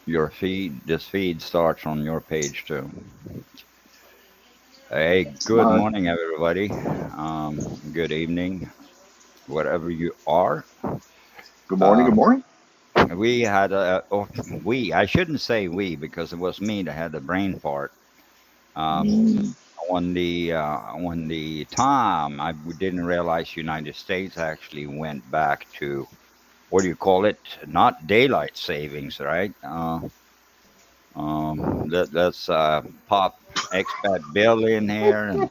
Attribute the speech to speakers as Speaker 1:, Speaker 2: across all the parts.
Speaker 1: your feed. This feed starts on your page too. Hey, good
Speaker 2: Mine.
Speaker 1: morning, everybody. Good evening, wherever you are.
Speaker 2: Good morning.
Speaker 1: Uh,
Speaker 2: Good morning.
Speaker 1: we had a, oh, I shouldn't say we because it was me that had the brain fart. Um,
Speaker 2: Mm,
Speaker 1: on the time, we didn't realize United States actually went back to, what do you call it? Not daylight savings, right? Let's pop expat Bill in here. And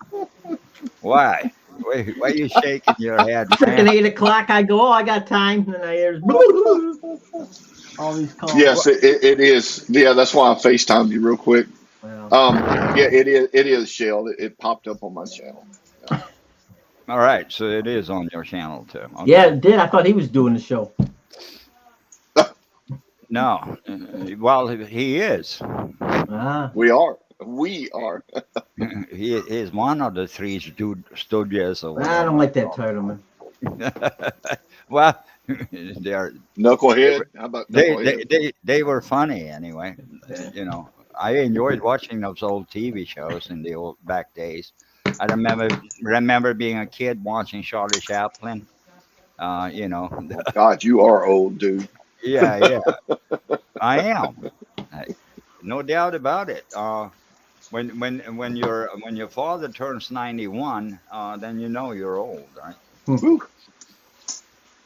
Speaker 1: why? Why are you shaking your head, man?
Speaker 3: Freaking 8 o'clock. I go, oh, I got time. And I hear all these calls.
Speaker 2: yes, it is. Yeah, that's why I FaceTimed you real quick.
Speaker 3: Well,
Speaker 2: Yeah, it is. It is Shell. It popped up on my channel.
Speaker 1: All right, so it is on your channel too.
Speaker 3: yeah,
Speaker 1: Okay.
Speaker 3: it did. I thought he was doing the show.
Speaker 1: No, well, he is.
Speaker 3: Ah,
Speaker 2: We are. We are.
Speaker 1: He is one of the three stooges or
Speaker 3: I don't
Speaker 1: whatever.
Speaker 3: like that title, man.
Speaker 1: Well, they are. They
Speaker 2: Knucklehead.
Speaker 1: were.
Speaker 2: How about Knucklehead?
Speaker 1: They were funny anyway. You know, I enjoyed watching those old TV shows in the old back days. I remember being a kid watching Charlie Chaplin. You know,
Speaker 2: Oh God, you are old, dude.
Speaker 1: yeah, yeah, I am. I- No doubt about it. When your father turns 91, then you know you're old, right?
Speaker 3: Hmm.
Speaker 2: Whew.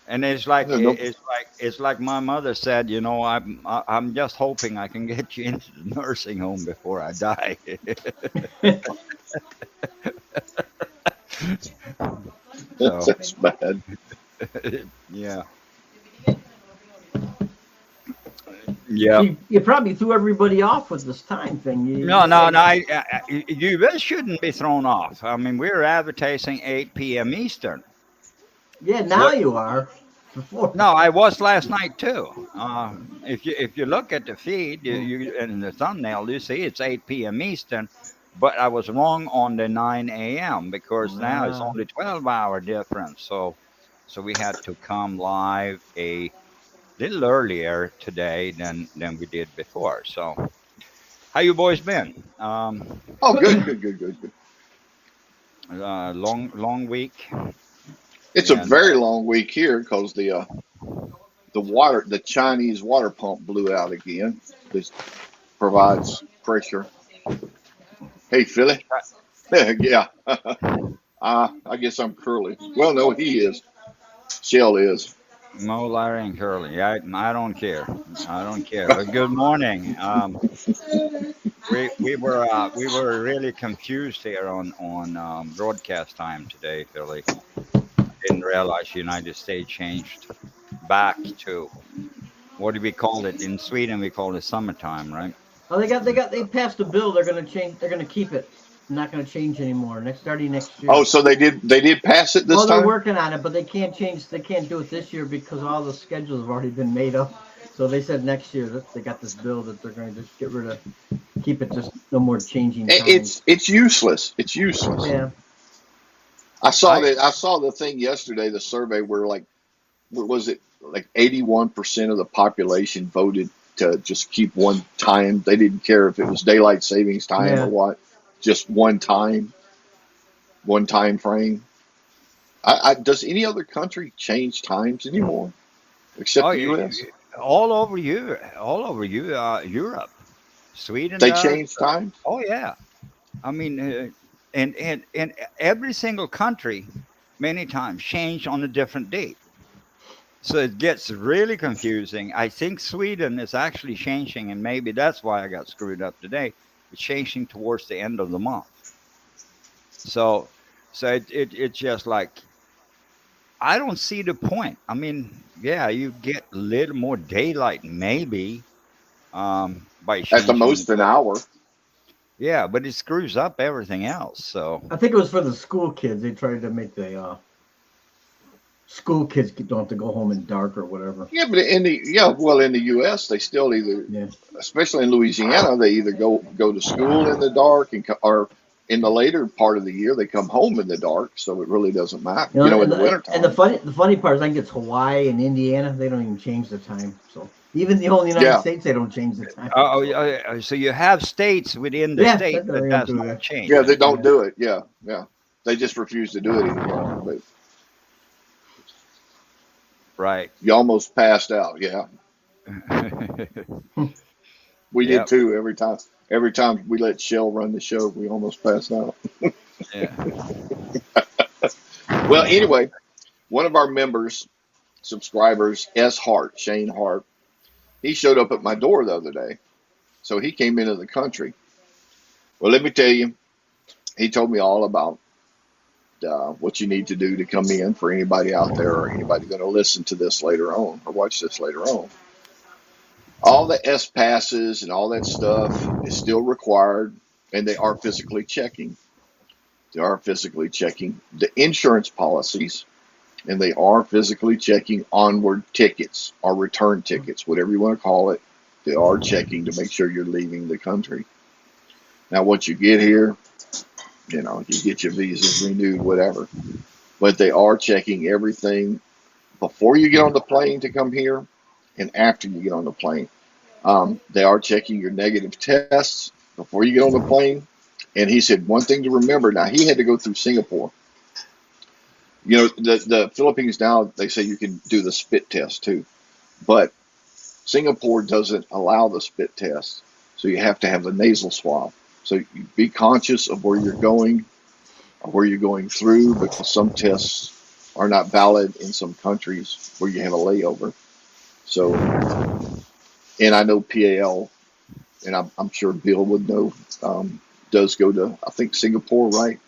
Speaker 1: And it's like
Speaker 2: No,
Speaker 1: it's like my mother said, I'm just hoping I can get you into the nursing home before I die. So
Speaker 2: that's bad.
Speaker 1: yeah, yeah.
Speaker 3: You probably threw everybody off with this time thing.
Speaker 1: No, no, no. You really shouldn't be thrown off. I mean, we're advertising 8 p.m. Eastern.
Speaker 3: Yeah, now
Speaker 1: What?
Speaker 3: you are. Before.
Speaker 1: No, I was last night too. If you look at the feed, you in the thumbnail, you see it's 8 p.m. Eastern, but I was wrong on the 9 a.m. because now it's
Speaker 3: Ah.
Speaker 1: only 12-hour difference. So we had to come live a little earlier today than we did before. So how you boys been?
Speaker 2: Oh, good, good, good, good, good.
Speaker 1: Long week,
Speaker 2: It's a
Speaker 1: and
Speaker 2: very long week here because the Chinese water pump blew out again. This provides pressure. Hey, Philly. Yeah. I guess I'm Curly. Well, no, he is. Shell is.
Speaker 1: Mo, Larry, and Curly. I don't care. I don't care. But good morning. We were really confused here on broadcast time today, Philly. Didn't realize United States changed back to, what do we call it in Sweden? We call it summertime, right?
Speaker 3: Oh, they passed a bill. They're gonna change. They're gonna keep it. Not gonna change anymore. Starting next
Speaker 2: Oh,
Speaker 3: year.
Speaker 2: so they did pass it this
Speaker 3: Oh, they're
Speaker 2: time?
Speaker 3: working on it, but they can't change. They can't do it this year because all the schedules have already been made up. So they said next year that they got this bill that they're going to just get rid of, keep it just no more changing times.
Speaker 2: It's useless. It's useless.
Speaker 3: Yeah.
Speaker 1: I
Speaker 2: I saw the thing yesterday, the survey where like what was it, like 81% of the population voted to just keep one time. They didn't care if it was daylight savings time or
Speaker 3: Yeah.
Speaker 2: what. Just one time frame. Does any other country change times anymore except
Speaker 1: oh
Speaker 2: the
Speaker 1: you,
Speaker 2: U.S.?
Speaker 1: all over you Europe, Sweden
Speaker 2: They
Speaker 1: does.
Speaker 2: change times.
Speaker 1: Oh yeah. I mean, and every single country many times change on a different date. So it gets really confusing. I think Sweden is actually changing, and maybe that's why I got screwed up today. It's changing towards the end of the month. So, it's just like I don't see the point. I mean, yeah, you get a little more daylight maybe by
Speaker 2: At the
Speaker 1: changing.
Speaker 2: most an hour.
Speaker 1: Yeah, but it screws up everything else. So
Speaker 3: I think it was for the school kids. They tried to make the school kids don't have to go home in dark or whatever.
Speaker 2: Yeah, but in the U.S. they still either,
Speaker 3: Yeah.
Speaker 2: especially in Louisiana, they either go to school in the dark or in the later part of the year they come home in the dark. So it really doesn't matter.
Speaker 3: You know,
Speaker 2: In
Speaker 3: and
Speaker 2: the
Speaker 3: the
Speaker 2: wintertime.
Speaker 3: funny part is I think it's Hawaii and Indiana. They don't even change the time. So Even the whole United
Speaker 2: Yeah,
Speaker 3: States, they don't change the time.
Speaker 1: So you have states within the
Speaker 3: Yeah,
Speaker 1: state that
Speaker 3: they don't
Speaker 1: does
Speaker 3: do
Speaker 1: not
Speaker 3: that.
Speaker 1: change
Speaker 2: yeah,
Speaker 1: it.
Speaker 2: they don't do it. Yeah, yeah. They just refuse to do it anymore. But
Speaker 1: Right.
Speaker 2: you almost passed out. Yeah, we did
Speaker 1: Yep.
Speaker 2: too. Every time we let Shell run the show, we almost passed out.
Speaker 1: Yeah.
Speaker 2: Well, anyway, one of our members, subscribers, S. Hart, Shane Hart, he showed up at my door the other day. So he came into the country. Well, let me tell you, he told me all about what you need to do to come in for anybody out there or anybody going to listen to this later on or watch this later on. All the S passes and all that stuff is still required, and they are physically checking. They are physically checking the insurance policies, and they are physically checking onward tickets or return tickets, whatever you want to call it. They are checking to make sure you're leaving the country. Now, once you get here, you get your visas renewed, whatever. But they are checking everything before you get on the plane to come here and after you get on the plane. They are checking your negative tests before you get on the plane. And he said one thing to remember. Now, he had to go through Singapore. The Philippines now, they say you can do the spit test too. But Singapore doesn't allow the spit test. So you have to have the nasal swab. So you be conscious of where you're going or where you're going through, because some tests are not valid in some countries where you have a layover. So, and I know PAL, and I'm sure Bill would know, does go to, I think, Singapore, right?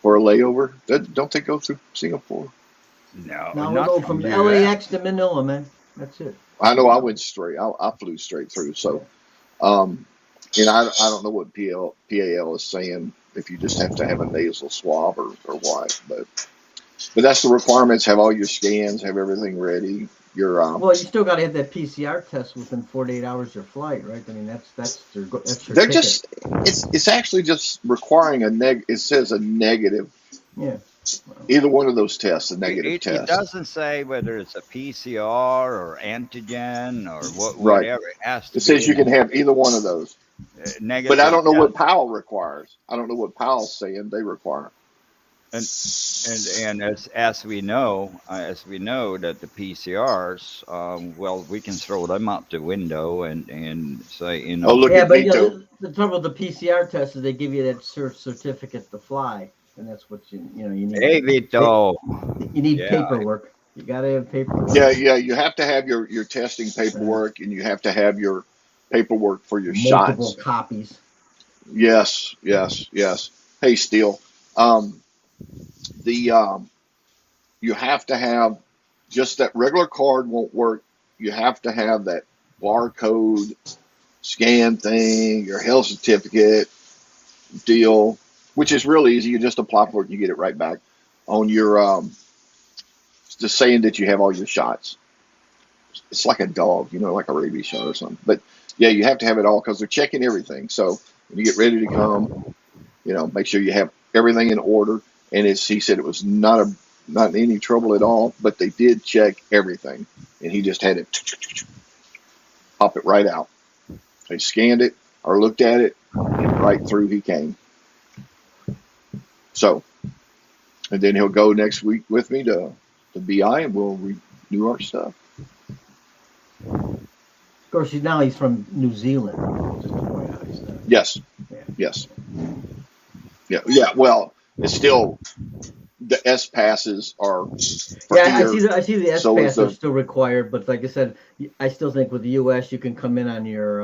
Speaker 2: For a layover. Don't they go through Singapore?
Speaker 1: No,
Speaker 3: Now we
Speaker 1: not
Speaker 3: go
Speaker 1: from
Speaker 3: from
Speaker 1: U.S.
Speaker 3: LAX to Manila, man. That's it.
Speaker 2: I know I went straight. I flew straight through. So, um, and I don't know what PAL is saying, if you just have to have a nasal swab or what, but that's the requirements. Have all your scans, have everything ready. Your
Speaker 3: Well, you still got to have that PCR test within 48 hours of your flight, right? I mean, that's your
Speaker 2: they're
Speaker 3: ticket.
Speaker 2: just it's actually just requiring it says a negative,
Speaker 3: Yeah.
Speaker 2: either one of those tests, a negative
Speaker 1: It
Speaker 2: test.
Speaker 1: doesn't say whether it's a PCR or antigen or
Speaker 2: Right.
Speaker 1: whatever. It has to
Speaker 2: It
Speaker 1: be
Speaker 2: says you
Speaker 1: in
Speaker 2: can have either one of those.
Speaker 1: a
Speaker 2: But I
Speaker 1: negative
Speaker 2: don't know what
Speaker 1: test.
Speaker 2: PAL requires. I don't know what PAL's saying they require.
Speaker 1: And and as we know that the PCRs, well, we can throw them out the window and say,
Speaker 2: Oh, look
Speaker 3: Yeah,
Speaker 2: at
Speaker 3: but
Speaker 2: Vito.
Speaker 3: the trouble with the PCR test is they give you that certificate to fly, and that's what you need.
Speaker 1: hey, Vito,
Speaker 3: You need
Speaker 1: yeah,
Speaker 3: paperwork. You got to have paperwork.
Speaker 2: Yeah, yeah, you have to have your testing paperwork, and you have to have your paperwork for your
Speaker 3: Multiple
Speaker 2: shots.
Speaker 3: copies.
Speaker 2: Yes, yes, yes. Hey, Steele, um, the you have to have, just that regular card won't work. You have to have that barcode scan thing, your health certificate deal, which is real easy. You just apply for it and you get it right back on your just saying that you have all your shots. It's like a dog, like a rabies shot or something. But yeah, you have to have it all because they're checking everything. So when you get ready to come, make sure you have everything in order. And he said it was not any trouble at all, but they did check everything, and he just had it pop it right out. They scanned it or looked at it, and right through he came. So, and then he'll go next week with me to the BI, and we'll renew our stuff.
Speaker 3: Of course, now he's from New Zealand. Just to point out, he's not.
Speaker 2: Yes,
Speaker 3: Yeah.
Speaker 2: yes, yeah, yeah. Well, it's still the S passes are for
Speaker 3: Yeah,
Speaker 2: here.
Speaker 3: I see the S
Speaker 2: So is
Speaker 3: pass are
Speaker 2: the
Speaker 3: still required, but like I said, I still think with the U.S. you can come in on your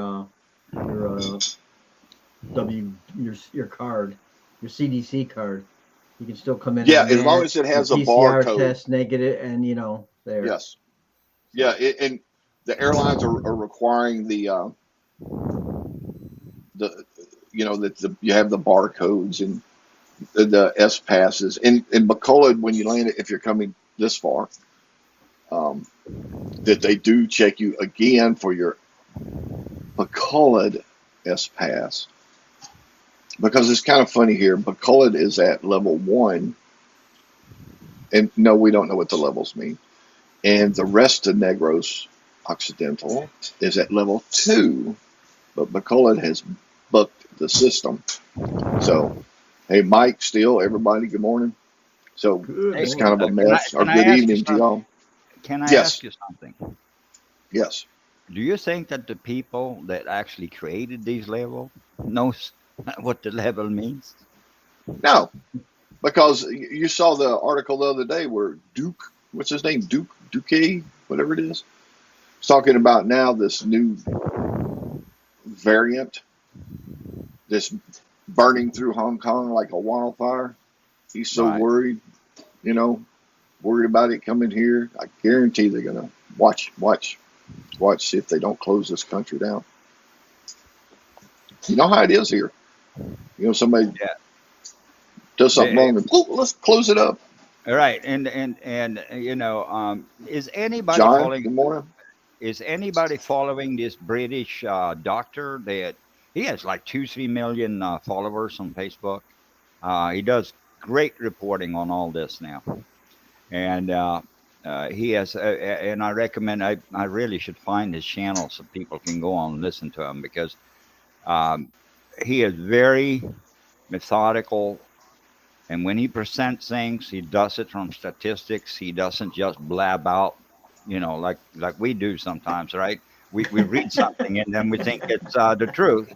Speaker 3: your card, your CDC card. You can still come in
Speaker 2: yeah,
Speaker 3: on
Speaker 2: as long
Speaker 3: there.
Speaker 2: as it
Speaker 3: Your
Speaker 2: has a
Speaker 3: PCR
Speaker 2: barcode.
Speaker 3: test negative, and there.
Speaker 2: Yes, yeah, and the airlines are requiring the that you have the barcodes and the S passes. In McCullough, when you land it, if you're coming this far, that they do check you again for your McCullough S pass, because it's kind of funny here. McCullough is at level 1, and no, we don't know what the levels mean. And the rest of Negros Occidental is at level 2, but McCullough has bucked the system. So, hey, Mike, Steele, everybody, good morning. So
Speaker 3: Good
Speaker 1: Hey,
Speaker 2: it's kind of
Speaker 3: morning.
Speaker 2: a mess. Or
Speaker 1: can I
Speaker 2: good
Speaker 1: ask you
Speaker 2: evening to
Speaker 1: something?
Speaker 2: y'all.
Speaker 1: Can I
Speaker 2: Yes,
Speaker 1: ask you something?
Speaker 2: yes.
Speaker 1: Do you think that the people that actually created these levels knows what the level means?
Speaker 2: No, because you saw the article the other day where Duke, what's his name? Duque, whatever it is, is talking about now this new variant, this burning through Hong Kong like a wildfire. He's so
Speaker 1: Right.
Speaker 2: worried, you know, worried about it coming here. I guarantee they're gonna watch, see if they don't close this country down. You know how it is here. You know, somebody
Speaker 1: Yeah.
Speaker 2: does something
Speaker 1: Eh,
Speaker 2: wrong and oh, let's close it up.
Speaker 1: right. And is anybody
Speaker 2: John,
Speaker 1: following?
Speaker 2: good morning.
Speaker 1: Is anybody following this British doctor that he has like 2-3 million followers on Facebook? He does great reporting on all this now, and he has. And I recommend. I really should find his channel so people can go on and listen to him because um, he is very methodical. And when he presents things, he does it from statistics. He doesn't just blab out, like we do sometimes, right? We read something and then we think it's the truth,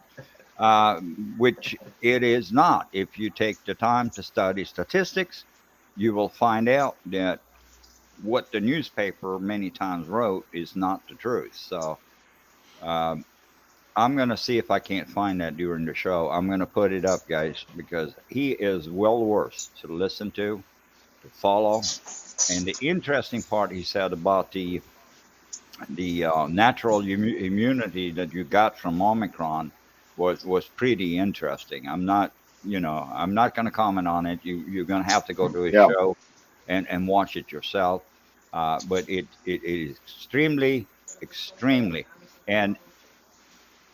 Speaker 1: uh, which it is not. If you take the time to study statistics, you will find out that what the newspaper many times wrote is not the truth. So um, I'm going to see if I can't find that during the show. I'm going to put it up, guys, because he is well worth to listen to follow. And the interesting part he said about the natural immunity that you got from Omicron was pretty interesting. I'm not going to comment on it. You're going to have to go to his
Speaker 2: Yeah.
Speaker 1: show and watch it yourself. But it is extremely, and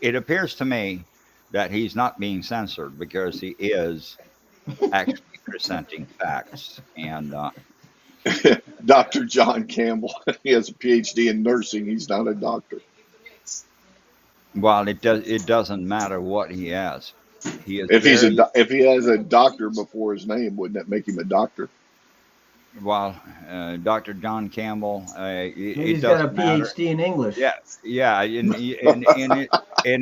Speaker 1: it appears to me that he's not being censored because he is actually presenting facts. And
Speaker 2: Dr. John Campbell. He has a PhD in nursing. He's not a doctor.
Speaker 1: while it doesn't matter what he has, he is
Speaker 2: If he's a
Speaker 1: very
Speaker 2: if he has a doctor before his name, wouldn't that make him a doctor?
Speaker 1: while Dr. John Campbell.
Speaker 3: And
Speaker 1: It
Speaker 3: he's got a
Speaker 1: doesn't matter.
Speaker 3: PhD in English.
Speaker 1: Yeah, yeah. In the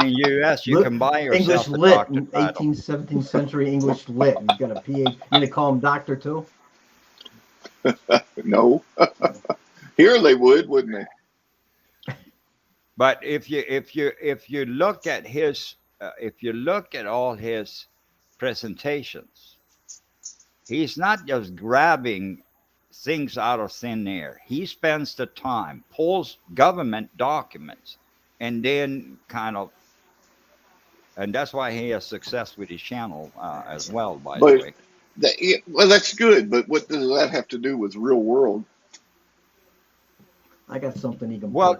Speaker 1: U.S., you can buy
Speaker 3: English
Speaker 1: yourself the
Speaker 3: lit,
Speaker 1: doctor title.
Speaker 3: 18th, 17th century English lit. He's got a PhD. You they call him doctor too?
Speaker 2: No. Here they would, wouldn't they?
Speaker 1: But if you look at his if you look at all his presentations, he's not just grabbing things out of thin air. He spends the time, pulls government documents, and then and that's why he has success with his channel as well, by the
Speaker 2: But
Speaker 1: way.
Speaker 2: well, that's good. But what does that have to do with real world?
Speaker 3: I got something he can
Speaker 1: Well,
Speaker 3: put.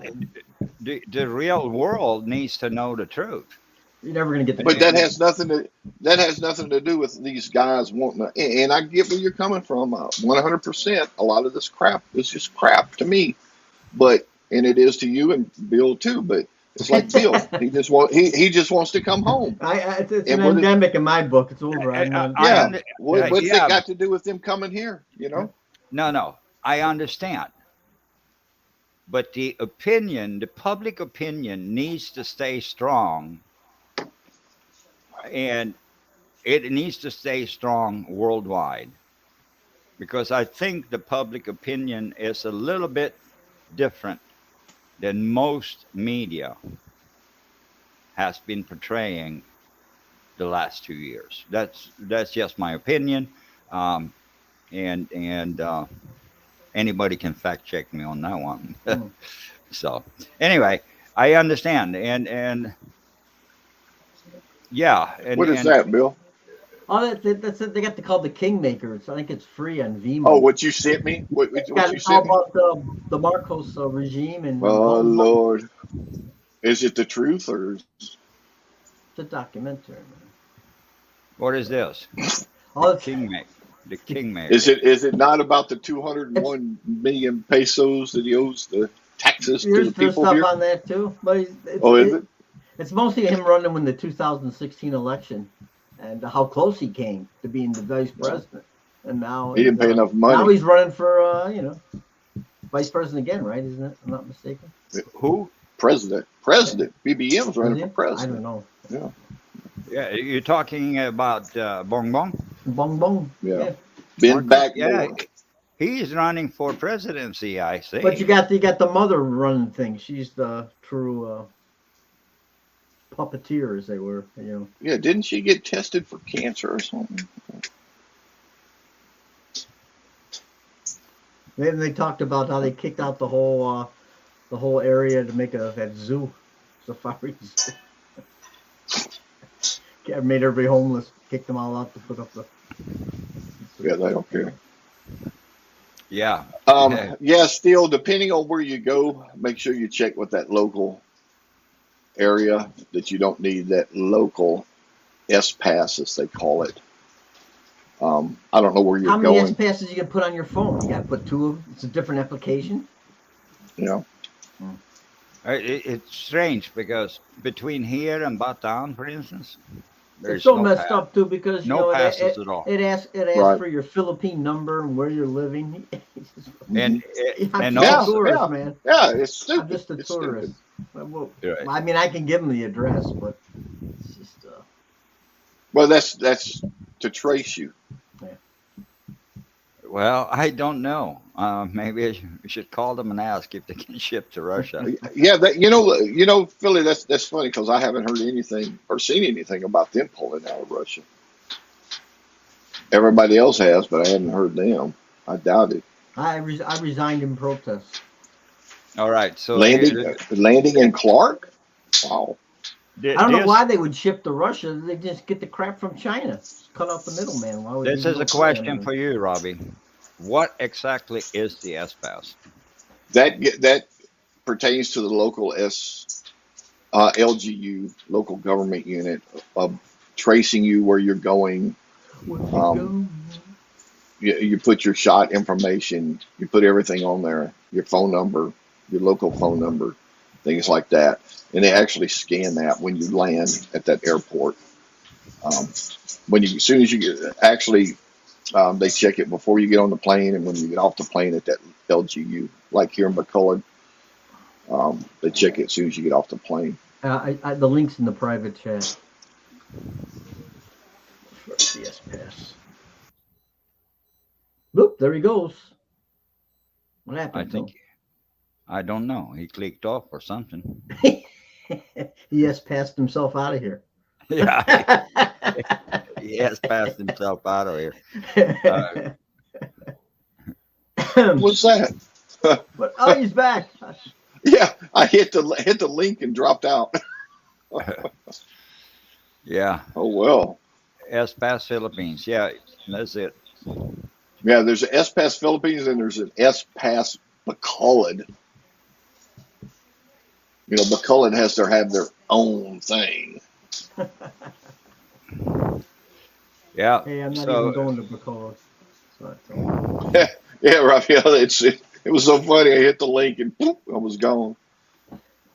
Speaker 1: the real world needs to know the truth.
Speaker 3: You're never gonna get the
Speaker 2: But
Speaker 1: And
Speaker 2: that has nothing to do with these guys wanting to. And I get where you're coming from. 100%. A lot of this crap is just crap to me. But and it is to you and Bill too. But it's like Bill. He just wants to come home.
Speaker 3: It's an
Speaker 2: And what is
Speaker 3: endemic in my book. It's over. I'm not.
Speaker 1: I
Speaker 2: yeah?
Speaker 1: under,
Speaker 2: What's it
Speaker 1: yeah,
Speaker 2: got to do with them coming here?
Speaker 1: no, I understand. But the public opinion needs to stay strong, and it needs to stay strong worldwide because I think the public opinion is a little bit different than most media has been portraying the last 2 years. That's just my opinion, um, and anybody can fact check me on that one.
Speaker 3: Mm.
Speaker 1: So anyway, I understand, and yeah,
Speaker 2: What is
Speaker 1: and
Speaker 2: that, Bill?
Speaker 3: Oh, that's it. They got called the Kingmakers. I think it's free on
Speaker 2: Oh,
Speaker 3: Vimo.
Speaker 2: what you sent me? What
Speaker 3: Yeah,
Speaker 2: you
Speaker 3: it's all
Speaker 2: sent me?
Speaker 3: about the Marcos regime and
Speaker 2: Oh
Speaker 3: Hong Kong.
Speaker 2: Lord, is it the truth or?
Speaker 3: It's a documentary, man.
Speaker 1: what is this? The
Speaker 3: Oh,
Speaker 1: kingmaker, the
Speaker 2: Is
Speaker 1: kingmaker.
Speaker 2: it not about the
Speaker 3: it's
Speaker 2: 201 million pesos that he owes the? taxes to the
Speaker 3: There's
Speaker 2: people
Speaker 3: stuff
Speaker 2: here.
Speaker 3: on that too, but
Speaker 2: Oh, is it?
Speaker 3: it's mostly him running in the 2016 election, and how close he came to being the vice president. And now
Speaker 2: He didn't pay enough
Speaker 3: now
Speaker 2: money.
Speaker 3: he's running for vice president again, right? Isn't it? I'm not mistaken.
Speaker 1: Who?
Speaker 2: President. BBM's running
Speaker 3: Is
Speaker 2: for
Speaker 3: he? I
Speaker 2: president.
Speaker 3: don't know.
Speaker 2: Yeah.
Speaker 1: Yeah, you're talking about Bong Bong?
Speaker 3: Bong bong.
Speaker 2: Yeah.
Speaker 3: Yeah.
Speaker 2: Bend back
Speaker 1: Yeah,
Speaker 2: more.
Speaker 1: he's running for presidency, I see.
Speaker 3: But you got the mother running thing. She's the true puppeteer, as they were.
Speaker 2: Yeah, didn't she get tested for cancer or something?
Speaker 3: Then they talked about how they kicked out the whole area to make that zoo, safari zoo. Made everybody homeless. Kicked them all out to put up the.
Speaker 2: Yeah, they don't care.
Speaker 1: Yeah.
Speaker 2: Yeah, still, depending on where you go, make sure you check with that local area that you don't need that local S-Pass, as they call it. I don't know where you're
Speaker 3: How many
Speaker 2: going.
Speaker 3: S passes you can put on your phone? You got to put 2 of them. It's a different application.
Speaker 2: You know,
Speaker 1: It's strange because between here and Bataan, for instance, there's
Speaker 3: It's so
Speaker 1: no
Speaker 3: messed
Speaker 1: pass.
Speaker 3: up too because
Speaker 1: No passes at all.
Speaker 3: it asks
Speaker 2: Right.
Speaker 3: for your Philippine number and where you're living.
Speaker 1: And
Speaker 3: I'm
Speaker 1: and
Speaker 3: just
Speaker 1: also,
Speaker 3: a tourist,
Speaker 2: yeah.
Speaker 3: man.
Speaker 2: yeah, it's stupid.
Speaker 3: I'm just a
Speaker 2: It's
Speaker 3: tourist.
Speaker 2: stupid.
Speaker 3: Well,
Speaker 1: Right.
Speaker 3: I mean, I can give them the address, but it's just
Speaker 2: Well, that's to trace you.
Speaker 1: well, I don't know. Maybe we should call them and ask if they can ship to Russia.
Speaker 2: Yeah, that Philly. That's funny because I haven't heard anything or seen anything about them pulling out of Russia. Everybody else has, but I haven't heard them. I doubt it.
Speaker 3: I resigned in protest.
Speaker 1: All right. So
Speaker 2: Landing in Clark. Wow.
Speaker 3: I don't know why they would ship to Russia. They just get the crap from China. Just cut out the middleman. Why would
Speaker 1: This
Speaker 3: they
Speaker 1: is
Speaker 3: go
Speaker 1: a
Speaker 3: for
Speaker 1: question
Speaker 3: them?
Speaker 1: for you, Robbie. What exactly is the S-Pass?
Speaker 2: That pertains to the local LGU, local government unit, of tracing you where you're going.
Speaker 3: Where you
Speaker 2: Um, you put your shot information, you put everything on there, your phone number, your local phone number, things like that. And they actually scan that when you land at that airport. As soon as you they check it before you get on the plane and when you get off the plane at that LGU, like here in McCullough, they check it as soon as you get off the plane.
Speaker 3: the link's in the private chat. For CS Pass. Look, there he goes. What happened?
Speaker 1: I don't know. He clicked off or something.
Speaker 3: He has passed himself out of here.
Speaker 1: Yeah, he has passed himself out of here.
Speaker 2: What's that?
Speaker 3: But he's back.
Speaker 2: Yeah, I hit the link and dropped out.
Speaker 1: Yeah,
Speaker 2: Oh well.
Speaker 1: S-Pass Philippines. Yeah, that's it.
Speaker 2: Yeah, there's an S-Pass Philippines and there's an S-Pass McCullough. McCullough has to have their own thing.
Speaker 1: Yeah.
Speaker 3: Hey, I'm not
Speaker 1: So
Speaker 3: even going to Bacoa.
Speaker 2: Yeah, Raphael, it was so funny. I hit the link and poof, I was gone.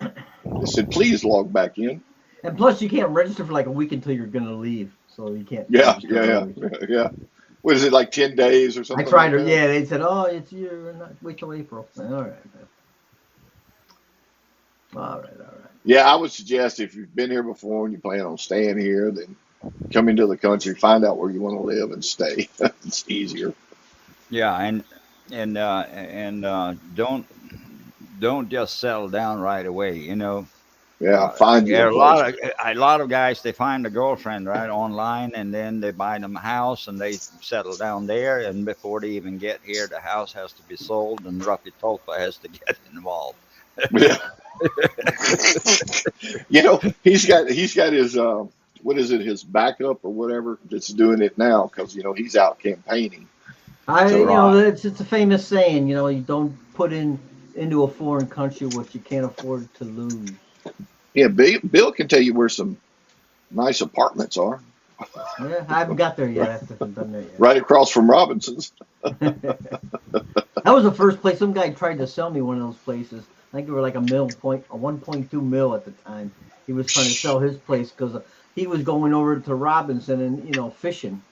Speaker 2: It said, please log back in.
Speaker 3: And plus, you can't register for like a week until you're going to leave. So you can't.
Speaker 2: Yeah.
Speaker 3: register early.
Speaker 2: What is it, like 10 days or
Speaker 3: I
Speaker 2: something?
Speaker 3: tried
Speaker 2: like
Speaker 3: to,
Speaker 2: that?
Speaker 3: yeah, they said, it's you're not, wait till April. All right. All right.
Speaker 2: Yeah, I would suggest if you've been here before and you plan on staying here, then come into the country, find out where you want to live and stay. It's easier.
Speaker 1: yeah, and don't just settle down right away.
Speaker 2: Yeah, find you
Speaker 1: Yeah,
Speaker 2: a place.
Speaker 1: a lot of guys, they find a girlfriend right online, and then they buy them a house and they settle down there. And before they even get here, the house has to be sold, and Rafi Tolpa has to get involved.
Speaker 2: Yeah. He's got his what is it, his backup or whatever that's doing it now because he's out campaigning.
Speaker 3: It's a famous saying. You don't put into a foreign country what you can't afford to lose.
Speaker 2: Yeah, Bill can tell you where some nice apartments are.
Speaker 3: Yeah, I haven't got there yet. I haven't done that yet.
Speaker 2: Right across from Robinson's.
Speaker 3: That was the first place some guy tried to sell me one of those places. think it was like a 1.2 mil at the time. He was trying to sell his place because he was going over to Robinson and fishing,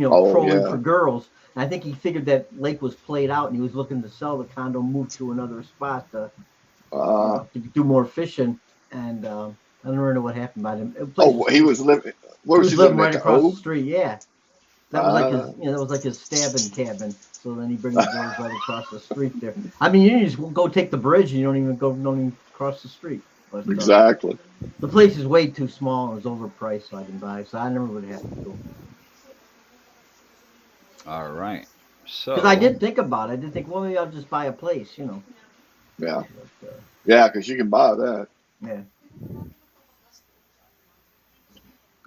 Speaker 2: Oh
Speaker 3: trolling
Speaker 2: yeah.
Speaker 3: for girls. And I think he figured that lake was played out, and he was looking to sell the condo, move to another spot
Speaker 2: Uh,
Speaker 3: to do more fishing. And I don't really know what happened by him. The place
Speaker 2: oh,
Speaker 3: was
Speaker 2: he
Speaker 3: still.
Speaker 2: was living.
Speaker 3: He
Speaker 2: Where was
Speaker 3: was
Speaker 2: he
Speaker 3: living
Speaker 2: living
Speaker 3: right
Speaker 2: at the
Speaker 3: across the
Speaker 2: O?
Speaker 3: street. Yeah, that was like his.
Speaker 2: Uh,
Speaker 3: That was like his stabbing cabin. So then he bring the girls right across the street there. I mean, you just go take the bridge, and you don't even cross the street. But
Speaker 2: exactly.
Speaker 3: the place is way too small and it's overpriced, so I didn't buy. So I never would have to go.
Speaker 1: All right.
Speaker 3: Because I
Speaker 1: So,
Speaker 3: did think about it. I did think, well, maybe I'll just buy a place.
Speaker 2: Yeah.
Speaker 3: But,
Speaker 2: Yeah, because you can buy that.
Speaker 3: yeah.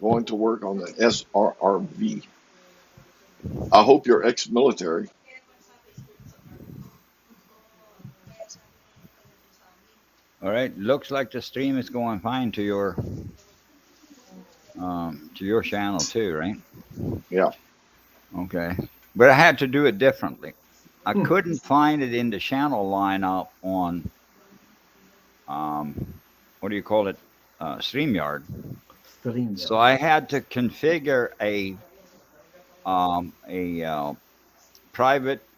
Speaker 2: Going to work on the SRRV. I hope you're ex-military.
Speaker 1: all right. Looks like the stream is going fine to your channel too, right?
Speaker 2: Yeah.
Speaker 1: Okay. But I had to do it differently. I
Speaker 3: Hmm.
Speaker 1: couldn't find it in the channel lineup on what do you call it? StreamYard.
Speaker 3: Stream
Speaker 1: So
Speaker 3: yard.
Speaker 1: I had to configure a private